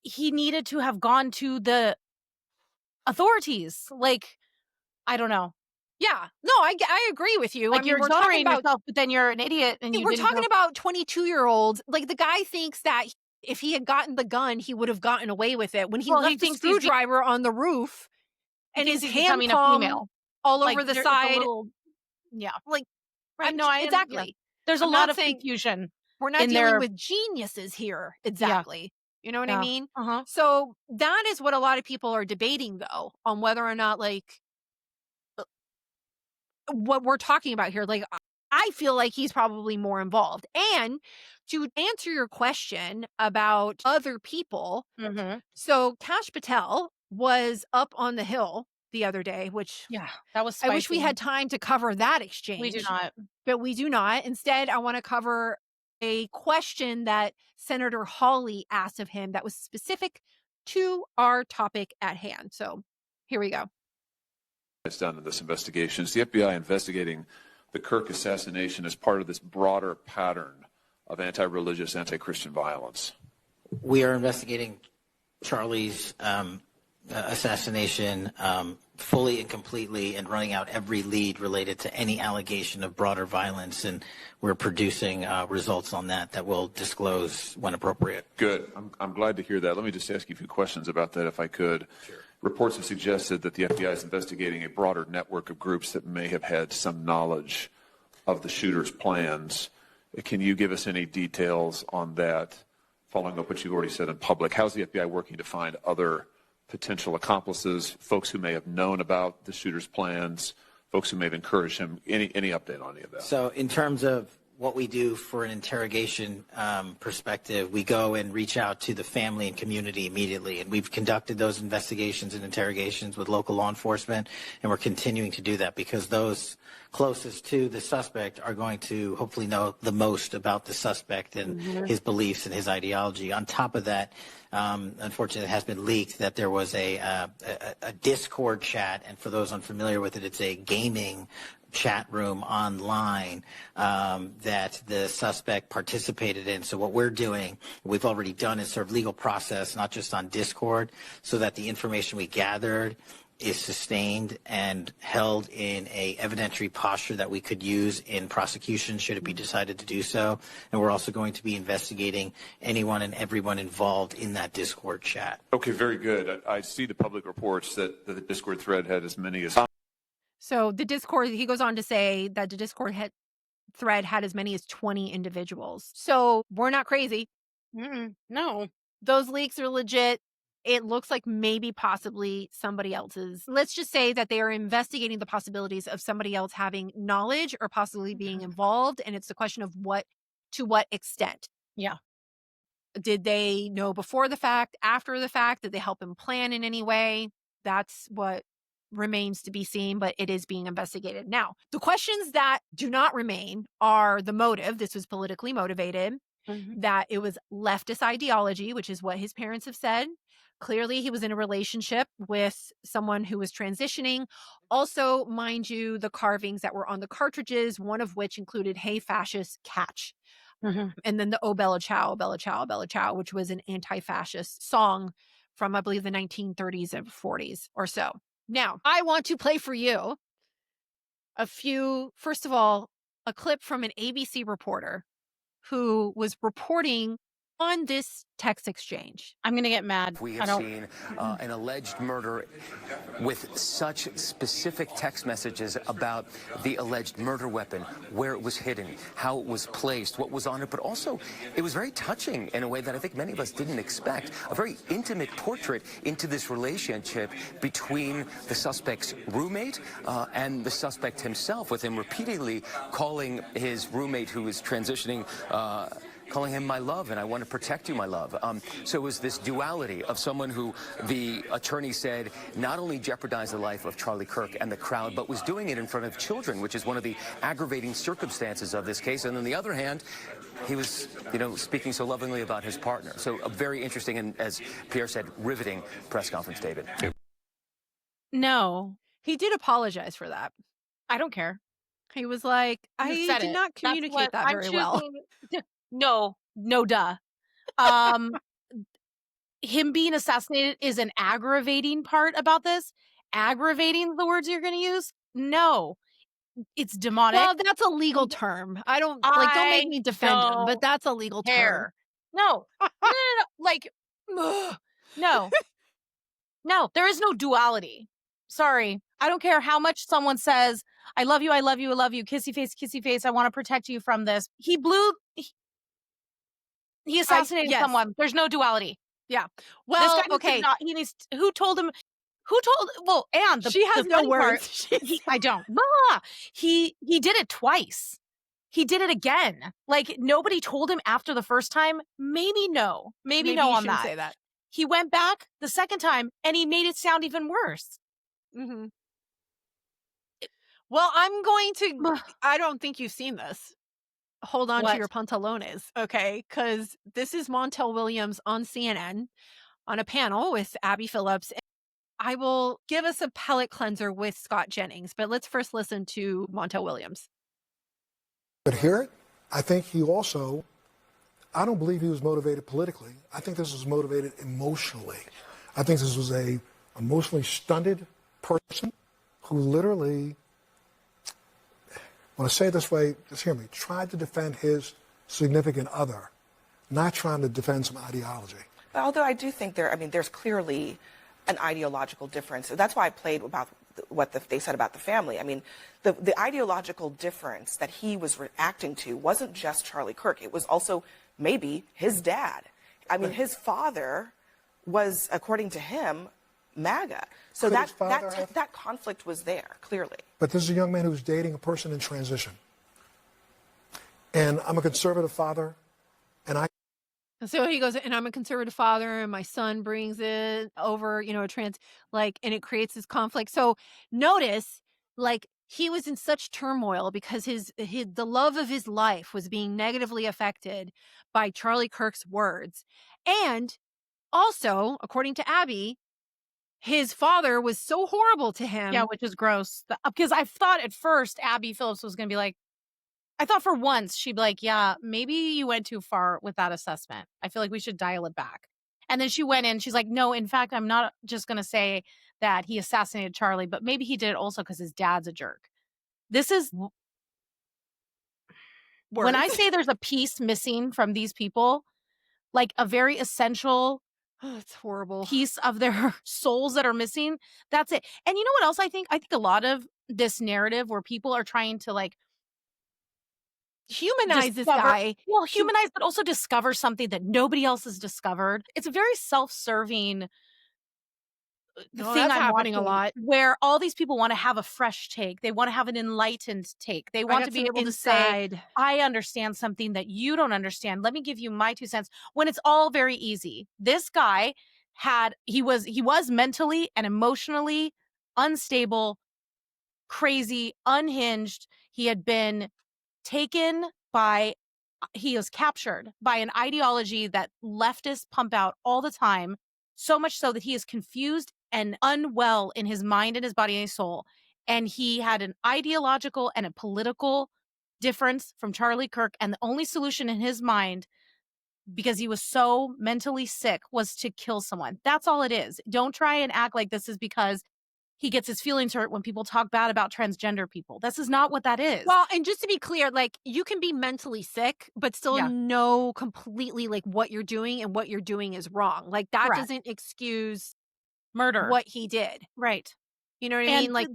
he needed to have gone to the authorities. Like, I don't know. Yeah. No, I agree with you. Like, I mean, you're we're talking exonerating about yourself, but then you're an idiot and you we're didn't talking go. about 22-year-olds. Like, the guy thinks that if he had gotten the gun, he would have gotten away with it. When he Well, he left the thinks he's screwdriver on the roof and his he's hand becoming a palm female. all Like, over the it's a side. little, yeah. Like, Right. I'm No, I exactly. Yeah. There's a I'm lot not of saying confusion we're not in dealing their with geniuses here. Yeah. Exactly. You know what I Yeah. mean? Uh-huh. So that is what a lot of people are debating, though, on whether or not, like, what we're talking about here. Like, I feel like he's probably more involved. And to answer your question about other people, Mhm. so Kash Patel was up on the Hill the other day, which Yeah, that was I wish we spicy. had time to cover that We do exchange, not. but we do not. Instead, I want to cover a question that Senator Hawley asked of him that was specific to our topic at hand. So here we go. It's done in this investigation. Is the FBI investigating the Kirk assassination as part of this broader pattern of anti-religious, anti-Christian violence? We are investigating Charlie's assassination fully and completely and running out every lead related to any allegation of broader violence, and we're producing results on that we'll disclose when appropriate. Good. I'm glad to hear that. Let me just ask you a few questions about that, if I could. Sure. Reports have suggested that the FBI is investigating a broader network of groups that may have had some knowledge of the shooter's plans. Can you give us any details on that, following up what you've already said in public? How's the FBI working to find other potential accomplices, folks who may have known about the shooter's plans, folks who may have encouraged him? Any update on any of that? So in terms of what we do for an interrogation perspective, we go and reach out to the family and community immediately. And we've conducted those investigations and interrogations with local law enforcement, and we're continuing to do that because those closest to the suspect are going to hopefully know the most about the suspect and his beliefs and his ideology. On top of that, unfortunately, it has been leaked that there was a Discord chat, and for those unfamiliar with it, it's a gaming chat room online that the suspect participated in. So what we're doing, we've already done, is serve legal process, not just on Discord, so that the information we gathered is sustained and held in a evidentiary posture that we could use in prosecution should it be decided to do so. And we're also going to be investigating anyone and everyone involved in that Discord chat. Okay, very good. I see the public reports that the Discord thread had as many as... So the Discord, he goes on to say that the Discord thread had as many as 20 individuals. So we're not crazy. No. Those leaks are legit. it looks like maybe possibly somebody else's. Let's just say that they are investigating the possibilities of somebody else having knowledge or possibly being involved. And it's the question of to what extent. Yeah. Did they know before the fact, after the fact? Did they help him plan in any way? That's what remains to be seen, but it is being investigated. Now, the questions that do not remain are the motive. This was politically motivated, that it was leftist ideology, which is what his parents have said. Clearly, he was in a relationship with someone who was transitioning. Also, mind you, the carvings that were on the cartridges, one of which included "Hey Fascist, Catch." And then the "Oh Bella Ciao, Bella Ciao, Bella Ciao," which was an anti-fascist song from, I believe, the 1930s and 40s or so. Now, I want to play for you first of all, a clip from an ABC reporter who was reporting on this text exchange. I'm going to get mad. We have seen an alleged murder with such specific text messages about the alleged murder weapon, where it was hidden, how it was placed, what was on it, but also it was very touching in a way that I think many of us didn't expect. A very intimate portrait into this relationship between the suspect's roommate and the suspect himself, with him repeatedly calling his roommate who is transitioning calling him my love, and I want to protect you, my love. So it was this duality of someone who the attorney said not only jeopardized the life of Charlie Kirk and the crowd, but was doing it in front of children, which is one of the aggravating circumstances of this case. And on the other hand, he was, speaking so lovingly about his partner. So a very interesting and, as Pierre said, riveting press conference, David. No. He did apologize for that. I don't care. He was like, I did not communicate that very well. No, duh. Him being assassinated is an aggravating part about this. Aggravating, the words you're going to use? No. It's demonic. Well, that's a legal term. Don't make me defend him, but that's a legal term. No. Like, no. No, there is no duality. Sorry. I don't care how much someone says, I love you, I love you, I love you, kissy face, I want to protect you from this. He assassinated someone. There's no duality. Yeah. Well, okay. Who told him? And she has no words. I don't. He did it twice. He did it again. Like, nobody told him after the first time. Maybe no on that. Say that. He went back the second time and he made it sound even worse. Well, I don't think you've seen this. Hold on to your pantalones, okay? Because this is Montel Williams on CNN on a panel with Abby Phillips. I will give us a palate cleanser with Scott Jennings, but let's first listen to Montel Williams. But here, I think I don't believe he was motivated politically. I think this was motivated emotionally. I think this was a emotionally stunted person who literally, when I say it this way, just hear me, tried to defend his significant other, not trying to defend some ideology. Although I do think there's clearly an ideological difference. That's why I played about what they said about the family. I mean, the ideological difference that he was reacting to wasn't just Charlie Kirk. It was also maybe his dad. I mean, his father was, according to him, MAGA. So that conflict was there, clearly. But this is a young man who's dating a person in transition. And I'm a conservative father, and so he goes, and I'm a conservative father, and my son brings it over, and it creates this conflict. So notice, he was in such turmoil because the love of his life was being negatively affected by Charlie Kirk's words. And also, according to Abby, his father was so horrible to him. Yeah, which is gross. Because I thought at first Abby Phillips was going to be like, I thought for once she'd be like, yeah, maybe you went too far with that assessment. I feel like we should dial it back. And then she went in, she's like, no, in fact, I'm not just going to say that he assassinated Charlie, but maybe he did it also because his dad's a jerk. This is when I say there's a piece missing from these people, like a very essential it's horrible piece of their souls that are missing. That's it. And you know what else I think? I think a lot of this narrative where people are trying to humanize this guy. Well, humanize, but also discover something that nobody else has discovered. It's a very self-serving the Oh, thing that's I'm happening a watching lot. where all these people want to have a fresh take. They want to have an enlightened take. They I want got to be some able to say, inside. I understand something that you don't understand. Let me give you my 2 cents when it's all very easy. This guy he was mentally and emotionally unstable, crazy, unhinged. He had been taken by he was captured by an ideology that leftists pump out all the time, so much so that he is confused and unwell in his mind and his body and his soul. And he had an ideological and a political difference from Charlie Kirk. And the only solution in his mind, because he was so mentally sick, was to kill someone. That's all it is. Don't try and act like this is because he gets his feelings hurt when people talk bad about transgender people. This is not what that is. Well, and just to be clear, like, you can be mentally sick, but still Yeah. know completely, like, what you're doing, and what you're doing is wrong. Like, that Correct. doesn't excuse Murder. what he did. Right. You know what I And mean? Like,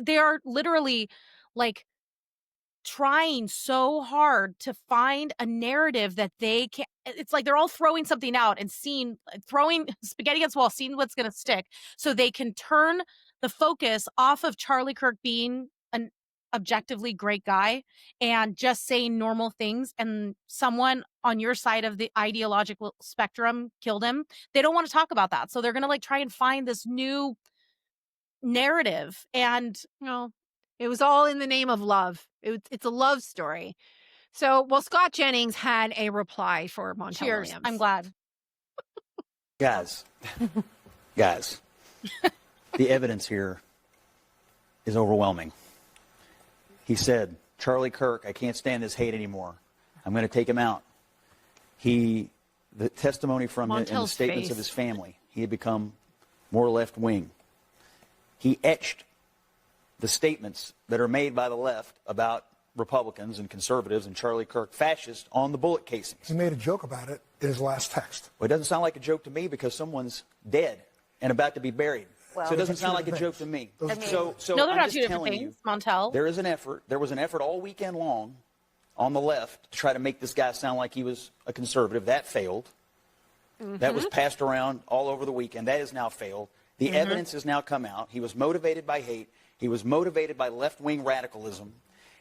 they are literally like trying so hard to find a narrative that they can. It's like they're all throwing something out and throwing spaghetti against the wall, seeing what's going to stick, so they can turn the focus off of Charlie Kirk being an objectively great guy and just saying normal things, and someone on your side of the ideological spectrum killed him. They don't want to talk about that, so they're going to like try and find this new narrative. And no, it was all in the name of love. It's a love story. So, well, Scott Jennings had a reply for Montel cheers. Williams. I'm glad. Guys, the evidence here is overwhelming. He said, Charlie Kirk, I can't stand this hate anymore. I'm going to take him out. The testimony from him and the Montel's statements face. of his family, he had become more left-wing. He etched the statements that are made by the left about Republicans and conservatives and Charlie Kirk fascist on the bullet casings. He made a joke about it in his last text. Well, it doesn't sound like a joke to me because someone's dead and about to be buried. Well, so it doesn't those are sound two like a different joke to me. things. So No, they're I'm not just two different telling things, you, Montel. there is an effort. There was an effort all weekend long on the left to try to make this guy sound like he was a conservative. That failed. That was passed around all over the weekend. That has now failed. The evidence has now come out. He was motivated by hate. He was motivated by left-wing radicalism.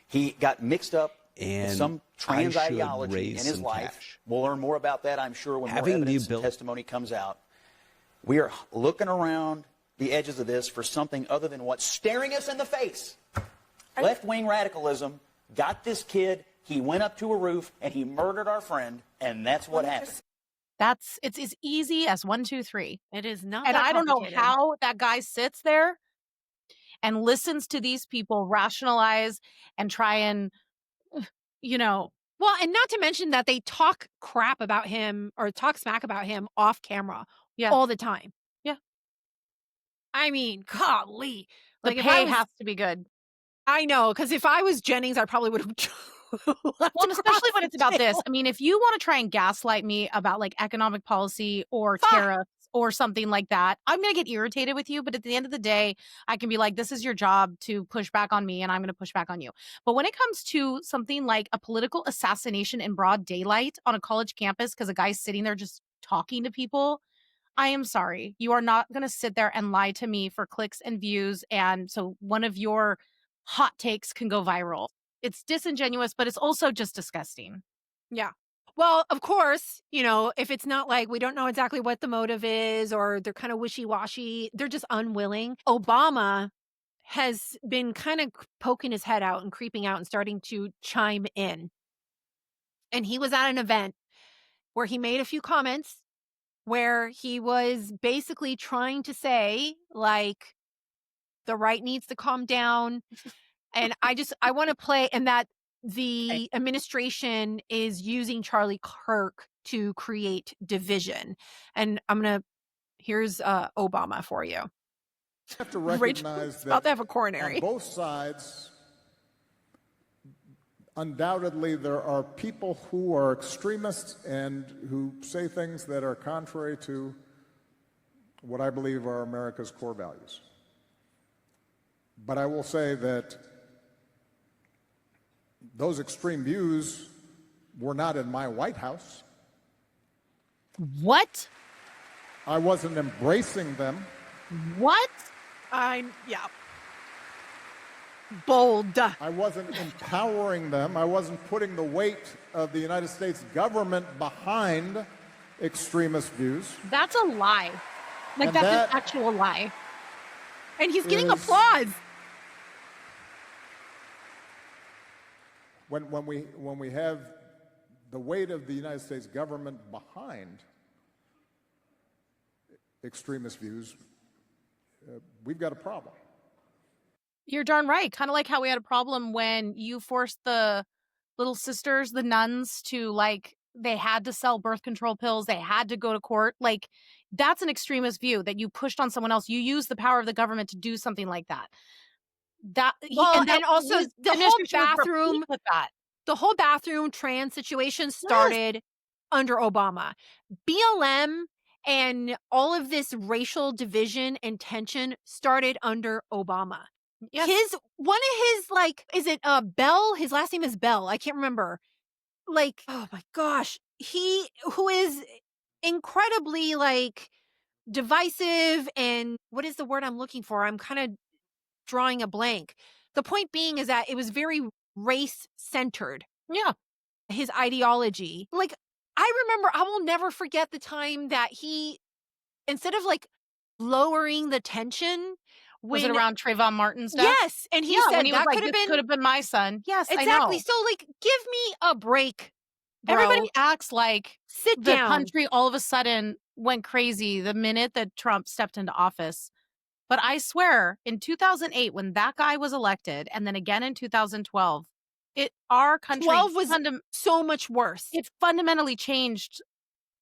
He got mixed up with some trans ideology in his life. We'll learn more about that, I'm sure, when more evidence and testimony comes out. We are looking around the edges of this for something other than what's staring us in the face. Left-wing radicalism got this kid. He went up to a roof and he murdered our friend, and that's what happened. It's as easy as 1, 2, 3. It is not. And that I don't know complicated. how that guy sits there and listens to these people rationalize and try and, Well, and not to mention that they talk crap about him or talk smack about him off camera all the time. Yeah. I mean, golly. The Like, if pay I was, has to be good. I know, because if I was Jennings, I probably would have. Well, and especially when it's about this. I mean, if you want to try and gaslight me about like economic policy or tariffs or something like that, I'm going to get irritated with you. But at the end of the day, I can be like, this is your job to push back on me, and I'm going to push back on you. But when it comes to something like a political assassination in broad daylight on a college campus because a guy's sitting there just talking to people, I am sorry. You are not going to sit there and lie to me for clicks and views. And so one of your hot takes can go viral. It's disingenuous, but it's also just disgusting. Yeah. Well, of course, if it's not like we don't know exactly what the motive is or they're kind of wishy-washy, they're just unwilling. Obama has been kind of poking his head out and creeping out and starting to chime in. And he was at an event where he made a few comments where he was basically trying to say, like, the right needs to calm down. And I want to play, and that the administration is using Charlie Kirk to create division. And here's Obama for you. You have to recognize about that to have a coronary. on both sides, undoubtedly there are people who are extremists and who say things that are contrary to what I believe are America's core values. But I will say that those extreme views were not in my White House. What? I wasn't embracing them. What? Yeah. Bold. I wasn't empowering them. I wasn't putting the weight of the United States government behind extremist views. That's a lie. Like, And that's that an actual lie. And he's getting is- applause. When we have the weight of the United States government behind extremist views, we've got a problem. You're darn right. Kind of like how we had a problem when you forced the little sisters, the nuns, to, like, they had to sell birth control pills. They had to go to court. Like, that's an extremist view that you pushed on someone else. You used the power of the government to do something like that. And also his the whole administration was bathroom replete with that. The whole bathroom trans situation started under Obama. BLM and all of this racial division and tension started under Obama. Yes. One of his, like, is it Bell? His last name is Bell. I can't remember. Like, oh my gosh. Who is incredibly, like, divisive and what is the word I'm looking for? I'm kind of drawing a blank. The point being is that it was very race centered. Yeah. His ideology. Like, I will never forget the time that he, instead of, like, lowering the tension, Was it around Trayvon Martin's death? Yes, and he said when he was that like, could have "This been could have been my son." Yes, exactly. I know. So, like, give me a break, bro. Everybody acts like Sit the down. country all of a sudden went crazy the minute that Trump stepped into office. But I swear, in 2008, when that guy was elected, and then again in 2012, our country 12 was so much worse. It fundamentally changed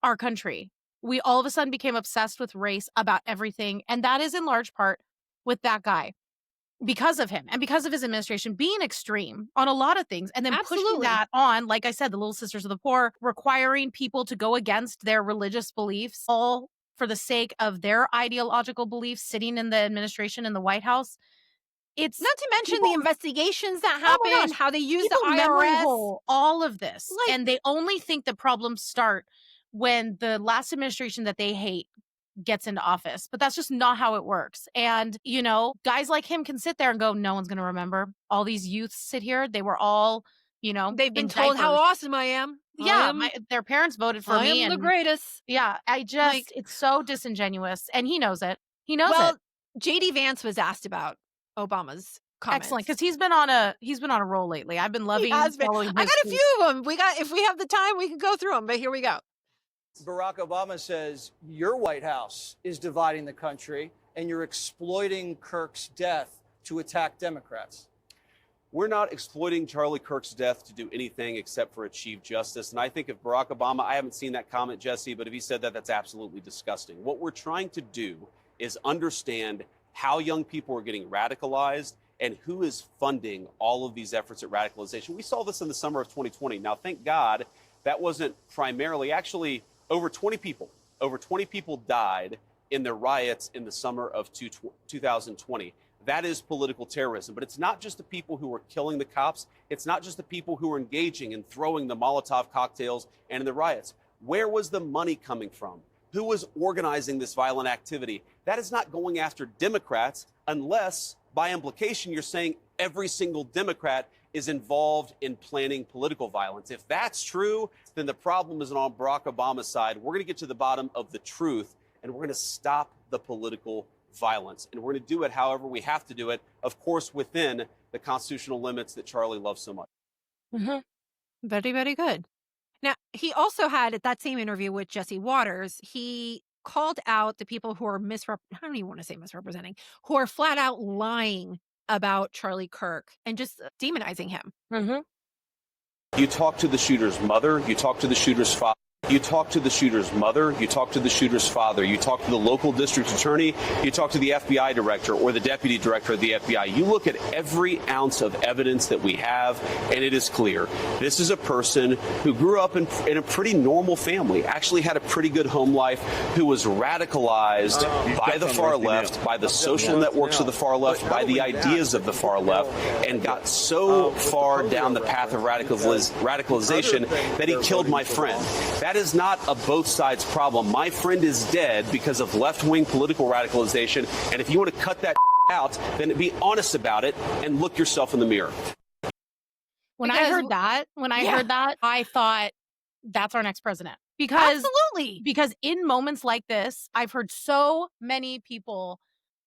our country. We all of a sudden became obsessed with race about everything, and that is in large part with that guy. Because of him and because of his administration being extreme on a lot of things, and then pushing Absolutely. that on, like I said, the Little Sisters of the Poor, requiring people to go against their religious beliefs, all for the sake of their ideological beliefs, sitting in the administration in the White House. It's not to mention the investigations that Oh my happened, gosh, how they use the people memory IRS. hole all of this, Like- and they only think the problems start when the last administration that they hate gets into office. But that's just not how it works. And, you know, guys like him can sit there and go, no one's going to remember. All these youths sit here. They were all, you know, They've been in told how diapers. awesome I am. Yeah, I am, their parents voted for I me. am the and greatest. Yeah, I just, it's so disingenuous. And he knows it. He knows Well, it. JD Vance was asked about Obama's comments. Excellent, because he's been on a roll lately. I've been loving following I his got a tweets. few of them. If we have the time, we can go through them. But here we go. Barack Obama says your White House is dividing the country and you're exploiting Kirk's death to attack Democrats. We're not exploiting Charlie Kirk's death to do anything except for achieve justice. And I think if Barack Obama, I haven't seen that comment, Jesse, but if he said that, that's absolutely disgusting. What we're trying to do is understand how young people are getting radicalized and who is funding all of these efforts at radicalization. We saw this in the summer of 2020. Now, thank God that wasn't primarily, actually, over 20 people died in the riots in the summer of 2020. That is political terrorism. But it's not just the people who are killing the cops. It's not just the people who are engaging in throwing the Molotov cocktails and in the riots. Where was the money coming from? Who was organizing this violent activity? That is not going after Democrats unless, by implication, you're saying every single Democrat is involved in planning political violence. If that's true, then the problem isn't on Barack Obama's side. We're going to get to the bottom of the truth, and we're going to stop the political violence. And we're going to do it however we have to do it, of course, within the constitutional limits that Charlie loves so much. Mm-hmm. Very, very good. Now, he also had, at that same interview with Jesse Waters, he called out the people who are I don't even want to say misrepresenting, who are flat out lying about Charlie Kirk and just demonizing him. Mm-hmm. You talk to the shooter's mother, you talk to the shooter's father. You talk to the shooter's mother, you talk to the shooter's father, you talk to the local district attorney, you talk to the FBI director or the deputy director of the FBI. You look at every ounce of evidence that we have, and it is clear. This is a person who grew up in a pretty normal family, actually had a pretty good home life, who was radicalized by the far left, by the social networks of the far left, by the ideas of the far left, and got so far down the path of radicalization that he killed my friend. That is not a both sides problem. My friend is dead because of left-wing political radicalization. And if you want to cut that out, then be honest about it and look yourself in the mirror. When I heard that, I thought that's our next president. Because absolutely. Because in moments like this, I've heard so many people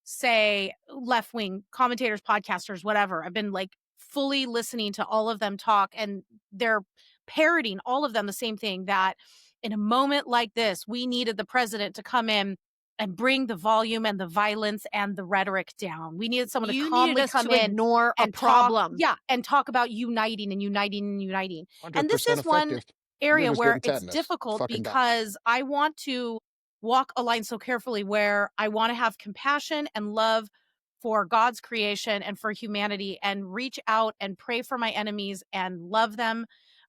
say, left-wing commentators, podcasters, whatever. I've been like fully listening to all of them talk, and they're parroting all of them the same thing, that in a moment like this, we needed the president to come in and bring the volume and the violence and the rhetoric down. We needed someone to calmly come in ignore and a problem. talk about uniting and uniting and uniting. And this 100% is one effective. area Niggas where getting it's tetanus. difficult Fucking dumb. because I want to walk a line so carefully where I want to have compassion and love for God's creation and for humanity, and reach out and pray for my enemies and love them,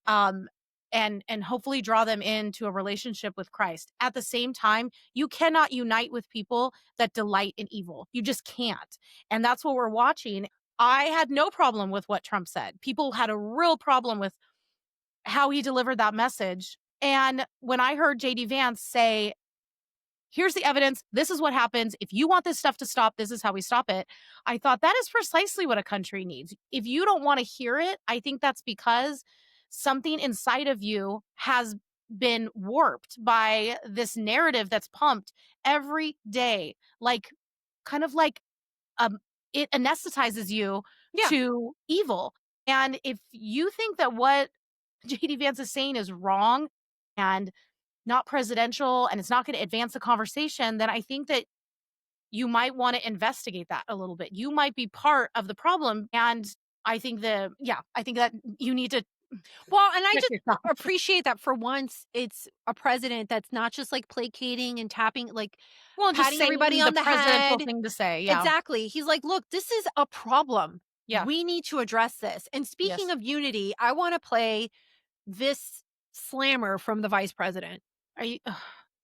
and hopefully draw them into a relationship with Christ. At the same time, you cannot unite with people that delight in evil. You just can't. And that's what we're watching. I had no problem with what Trump said. People had a real problem with how he delivered that message. And when I heard JD Vance say, here's the evidence, this is what happens, if you want this stuff to stop, this is how we stop it, I thought that is precisely what a country needs. If you don't want to hear it, I think that's because something inside of you has been warped by this narrative that's pumped every day, like kind of like it anesthetizes you to evil. And if you think that what JD Vance is saying is wrong and not presidential and it's not going to advance the conversation, then I think that you might want to investigate that a little bit. You might be part of the problem. And I think that you need to. Well, and I just appreciate that for once it's a president that's not just like placating and tapping, like patting everybody on the presidential head. thing to say. Yeah. Exactly. He's like, look, this is a problem. Yeah. We need to address this. And speaking of unity, I want to play this slammer from the vice president. Are you?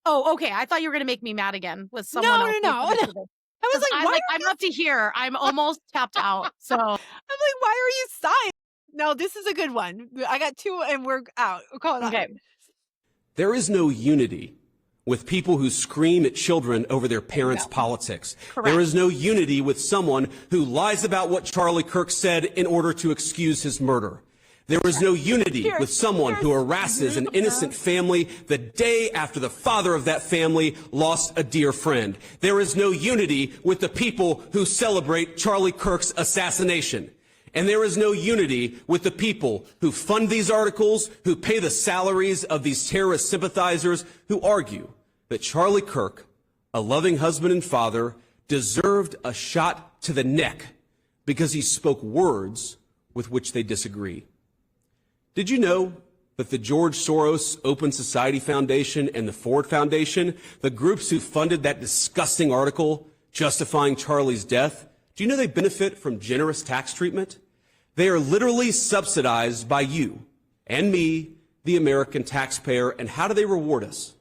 Oh, okay. I thought you were going to make me mad again with someone else. No. I was like, I'm up to here. I'm almost tapped out. So I'm like, why are you sighing? No, this is a good one. I got two and we're out. We'll call it okay. out. There is no unity with people who scream at children over their parents' politics. Correct. There is no unity with someone who lies about what Charlie Kirk said in order to excuse his murder. There is no unity with someone who harasses an innocent family the day after the father of that family lost a dear friend. There is no unity with the people who celebrate Charlie Kirk's assassination. And there is no unity with the people who fund these articles, who pay the salaries of these terrorist sympathizers, who argue that Charlie Kirk, a loving husband and father, deserved a shot to the neck because he spoke words with which they disagree. Did you know that the George Soros Open Society Foundation and the Ford Foundation, the groups who funded that disgusting article justifying Charlie's death, do you know they benefit from generous tax treatment? They are literally subsidized by you and me, the American taxpayer. And how do they reward us?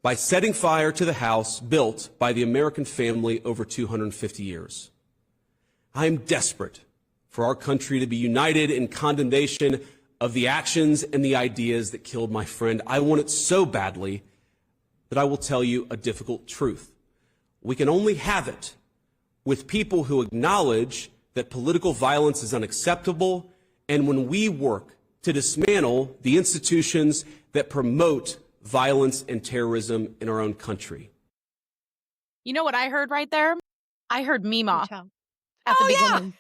By setting fire to the house built by the American family over 250 years. I am desperate for our country to be united in condemnation of the actions and the ideas that killed my friend. I want it so badly that I will tell you a difficult truth. We can only have it with people who acknowledge that political violence is unacceptable, and when we work to dismantle the institutions that promote violence and terrorism in our own country. You know what I heard right there? I heard Mima at the beginning.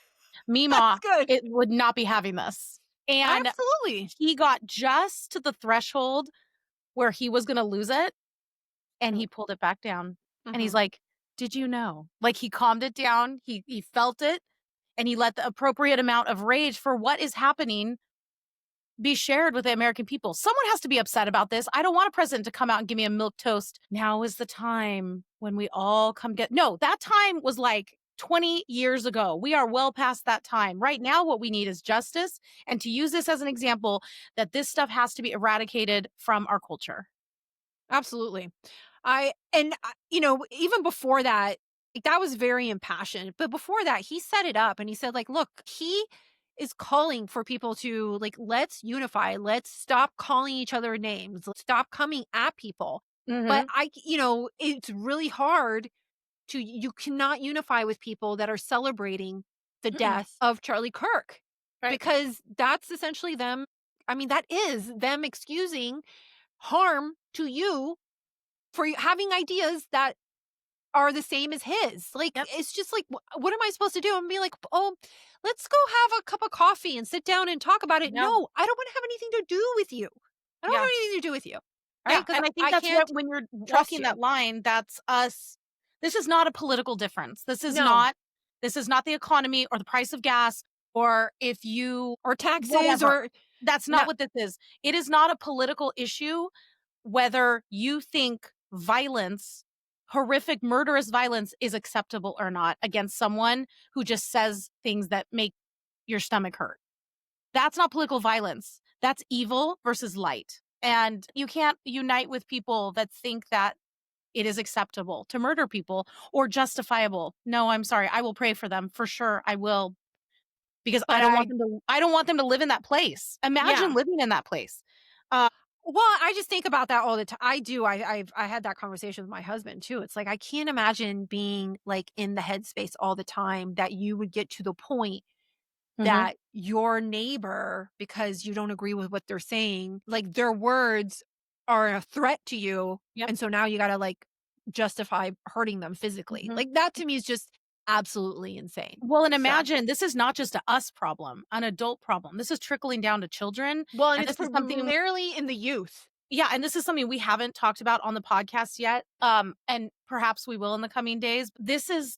Mima, it would not be having this. And absolutely, he got just to the threshold where he was going to lose it, and he pulled it back down. And he's like, did you know? Like, he calmed it down. He felt it, and he let the appropriate amount of rage for what is happening be shared with the American people. Someone has to be upset about this. I don't want a president to come out and give me a milquetoast. Now is the time when we all come get. No, that time was like 20 years ago. We are well past that time. Right now, what we need is justice, and to use this as an example that this stuff has to be eradicated from our culture. Absolutely. Even before that, that was very impassioned. But before that, he set it up and he said, like, look, he is calling for people to, like, let's unify. Let's stop calling each other names. Let's stop coming at people. But Mhm. it's really hard you cannot unify with people that are celebrating the Mm-mm. death of Charlie Kirk, Right. because that's essentially them. I mean, that is them excusing harm to you for having ideas that are the same as his. Like, Yep. it's just like, what am I supposed to do? I'm be like, oh, let's go have a cup of coffee and sit down and talk about it. Yeah. No, I don't want to have anything to do with you. I don't Yeah. want anything to do with you. Yeah, Right? Because and I think I that's what can't when you're trust walking you. that line, that's us. This is not a political difference. No. This is not the economy or the price of gas or if you Or taxes whatever. or That's no. not what this is. It is not a political issue whether you think violence, horrific murderous violence is acceptable or not against someone who just says things that make your stomach hurt. That's not political violence. That's evil versus light. And you can't unite with people that think that it is acceptable to murder people or justifiable. No, I'm sorry. I will pray for them for sure. I will, because But I don't want them to live in that place. Imagine yeah. living in that place. Well, I just think about that all the time. I do. I had that conversation with my husband too. It's like I can't imagine being like in the headspace all the time that you would get to the point Mhm. that your neighbor, because you don't agree with what they're saying, like their words are a threat to you. Yep. And so now you got to like justify hurting them physically. Mhm. Like that to me is just absolutely insane. Well, and So, imagine this is not just a us problem, an adult problem. This is trickling down to children. well, and And it's this is something primarily in the youth. Yeah, and this is something we haven't talked about on the podcast yet, and perhaps we will in the coming days. This is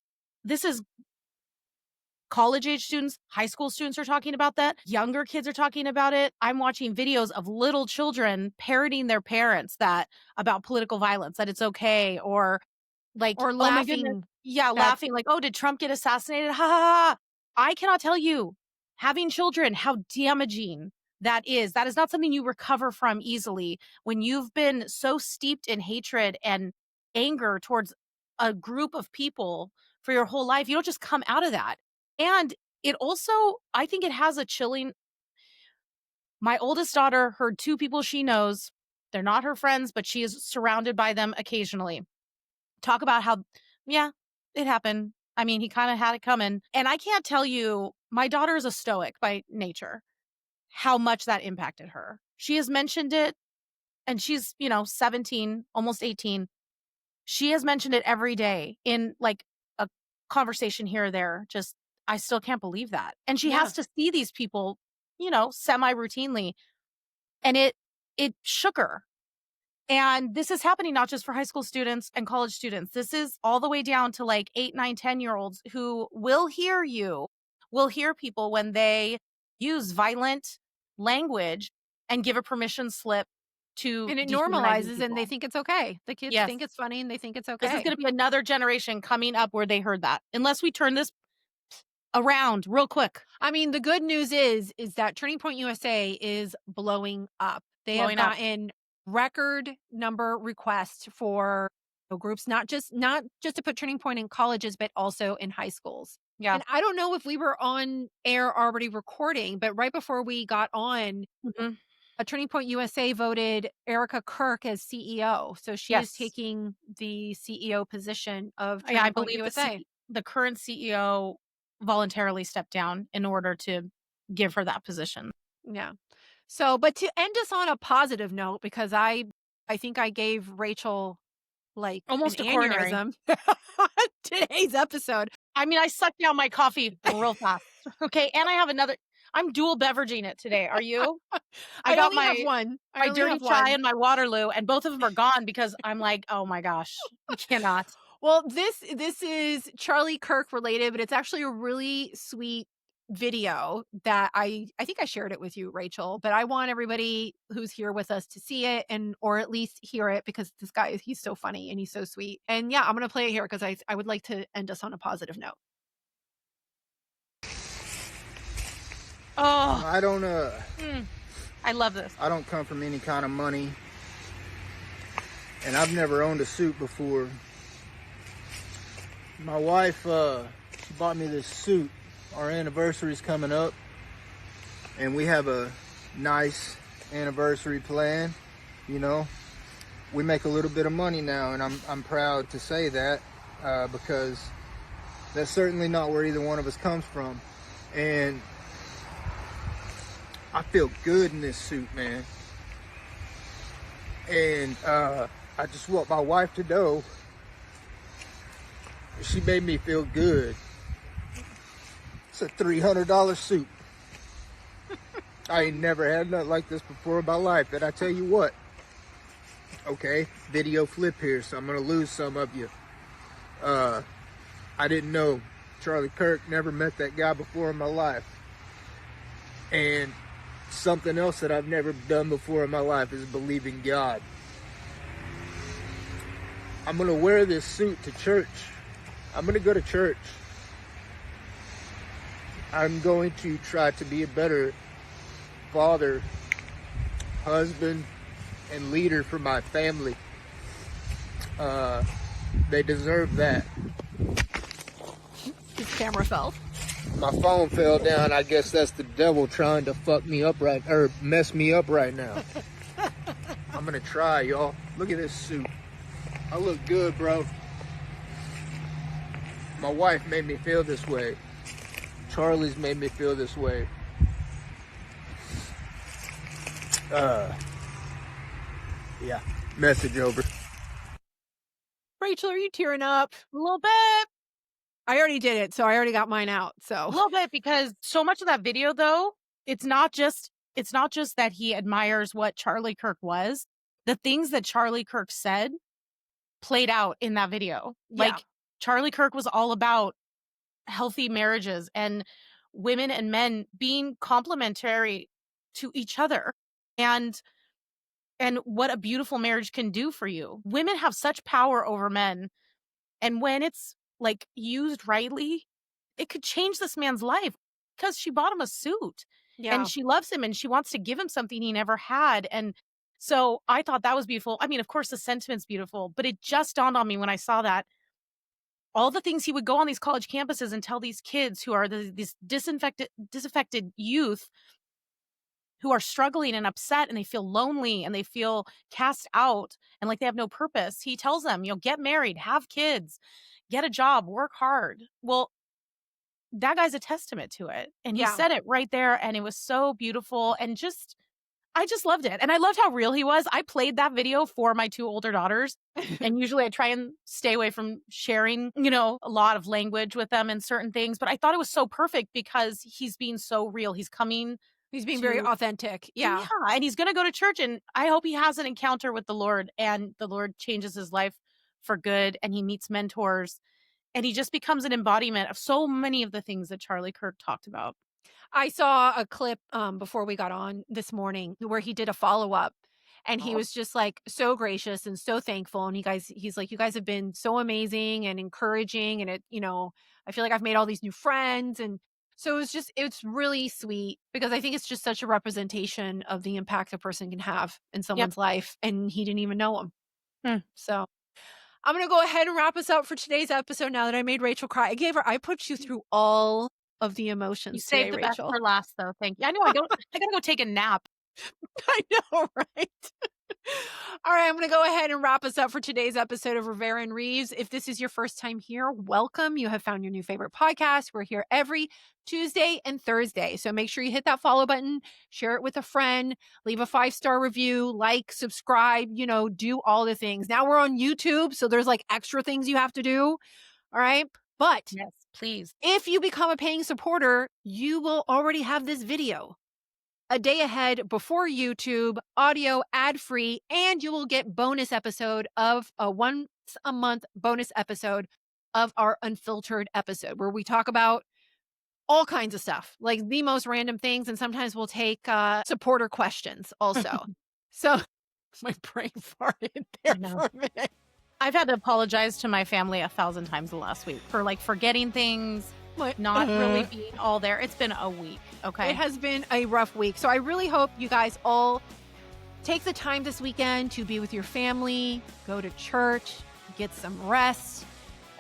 college age students, high school students are talking about that. Younger kids are talking about it. I'm watching videos of little children parroting their parents about political violence, that it's okay, or like, Or oh my goodness. laughing Yeah, at laughing like, oh, did Trump get assassinated? Ha ha ha. I cannot tell you, having children, how damaging that is. That is not something you recover from easily when you've been so steeped in hatred and anger towards a group of people for your whole life. You don't just come out of that. And it also, I think it has a chilling. My oldest daughter heard two people she knows. They're not her friends, but she is surrounded by them occasionally. Talk about how, yeah, it happened. I mean, he kind of had it coming. And I can't tell you, my daughter is a stoic by nature, how much that impacted her. She has mentioned it, and she's, 17, almost 18. She has mentioned it every day in like a conversation here or there. Just, I still can't believe that. And she Yeah. has to see these people, semi routinely. And it shook her. And this is happening not just for high school students and college students. This is all the way down to like 8, 9, 10-year-olds who will hear people when they use violent language and give a permission slip to And it dehumanize normalizes and they people. think it's okay. The kids Yes. think it's funny and they think it's This is okay. going to be another generation coming up where they heard that. Unless we turn this around real quick. I mean, the good news is that Turning Point USA is blowing up. They Blowing have up. gotten record number requests for groups, not just to put Turning Point in colleges, but also in high schools. Yeah. And I don't know if we were on air already recording, but right before we got on, Mhm. a Turning Point USA voted Erica Kirk as CEO. So she is Yes. taking the CEO position of Yeah, I Turning Point believe USA. the current CEO voluntarily stepped down in order to give her that position. Yeah. So, but to end us on a positive note, because I think I gave Rachel like Almost an a coronary. aneurysm today's episode. I mean, I sucked down my coffee real fast. Okay, and I have another. I'm dual beveraging it today. Are you? I got only have one. I my only dirty have chai one. and my Waterloo, and both of them are gone because I'm like, oh my gosh, I cannot. Well, this is Charlie Kirk related, but it's actually a really sweet video that I think I shared it with you, Rachel, but I want everybody who's here with us to see it or at least hear it, because this guy, he's so funny and he's so sweet. And yeah, I'm going to play it here because I would like to end us on a positive note. Oh, I don't I love this. I don't come from any kind of money, and I've never owned a suit before. My wife, she bought me this suit. Our anniversary's coming up, and we have a nice anniversary plan. You know, we make a little bit of money now, and I'm proud to say that because that's certainly not where either one of us comes from. And I feel good in this suit, man. And I just want my wife to know she made me feel good. It's a $300 suit. I ain't never had nothing like this before in my life. And I tell you what, okay, video flip here, so I'm gonna lose some of you. I didn't know Charlie Kirk, never met that guy before in my life. And something else that I've never done before in my life is believe in God. I'm gonna wear this suit to church. I'm gonna go to church. I'm going to try to be a better father, husband, and leader for my family. They deserve that. His camera fell. My phone fell down. I guess that's the devil trying to fuck me up mess me up right now. I'm gonna try, y'all. Look at this suit. I look good, bro. My wife made me feel this way. Charlie's made me feel this way. Yeah. Message over. Rachel, are you tearing up? A little bit. I already did it, so I already got mine out. A little bit, because so much of that video, though, it's not just that he admires what Charlie Kirk was. The things that Charlie Kirk said played out in that video. Like, Charlie Kirk was all about healthy marriages and women and men being complementary to each other, and what a beautiful marriage can do for you. Women have such power over men, and when it's like used rightly, it could change this man's life, because she bought him a suit and she loves him and she wants to give him something he never had. And so I thought that was beautiful. I mean, of course the sentiment's beautiful, but it just dawned on me when I saw that all the things he would go on these college campuses and tell these kids who are these disaffected youth who are struggling and upset, and they feel lonely and they feel cast out and like they have no purpose. He tells them, get married, have kids, get a job, work hard. Well, that guy's a testament to it. And he said it right there, and it was so beautiful, and I just loved it. And I loved how real he was. I played that video for my 2 older daughters, and usually I try and stay away from sharing, a lot of language with them and certain things, but I thought it was so perfect because he's being so real. He's being very authentic. Yeah. And he's going to go to church, and I hope he has an encounter with the Lord, and the Lord changes his life for good, and he meets mentors, and he just becomes an embodiment of so many of the things that Charlie Kirk talked about. I saw a clip before we got on this morning where he did a follow-up, and he was just like so gracious and so thankful. And he's like, you guys have been so amazing and encouraging. And I feel like I've made all these new friends. And so it's really sweet, because I think it's just such a representation of the impact a person can have in someone's life. And he didn't even know him. So I'm going to go ahead and wrap us up for today's episode now that I made Rachel cry. I put you through all of the emotions. You saved the best for last, though. Thank you. I know I gotta go take a nap. I know, right? All right, I'm going to go ahead and wrap us up for today's episode of Rivera and Reeves. If this is your first time here, welcome. You have found your new favorite podcast. We're here every Tuesday and Thursday. So make sure you hit that follow button, share it with a friend, leave a 5-star review, like, subscribe, do all the things. Now we're on YouTube, so there's like extra things you have to do. All right. But yes, please. If you become a paying supporter, you will already have this video a day ahead before YouTube, audio ad-free, and you will get bonus episode of a once a month bonus episode of our Unfiltered episode, where we talk about all kinds of stuff, like the most random things. And sometimes we'll take supporter questions also. So my brain farted there for a minute. I've had to apologize to my family 1,000 times the last week for forgetting things, not really being all there. It's been a week. Okay. It has been a rough week. So I really hope you guys all take the time this weekend to be with your family, go to church, get some rest,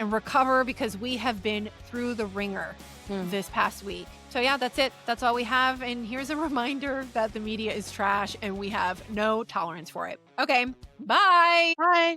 and recover, because we have been through the ringer this past week. So yeah, that's it. That's all we have. And here's a reminder that the media is trash and we have no tolerance for it. Okay, bye. Bye.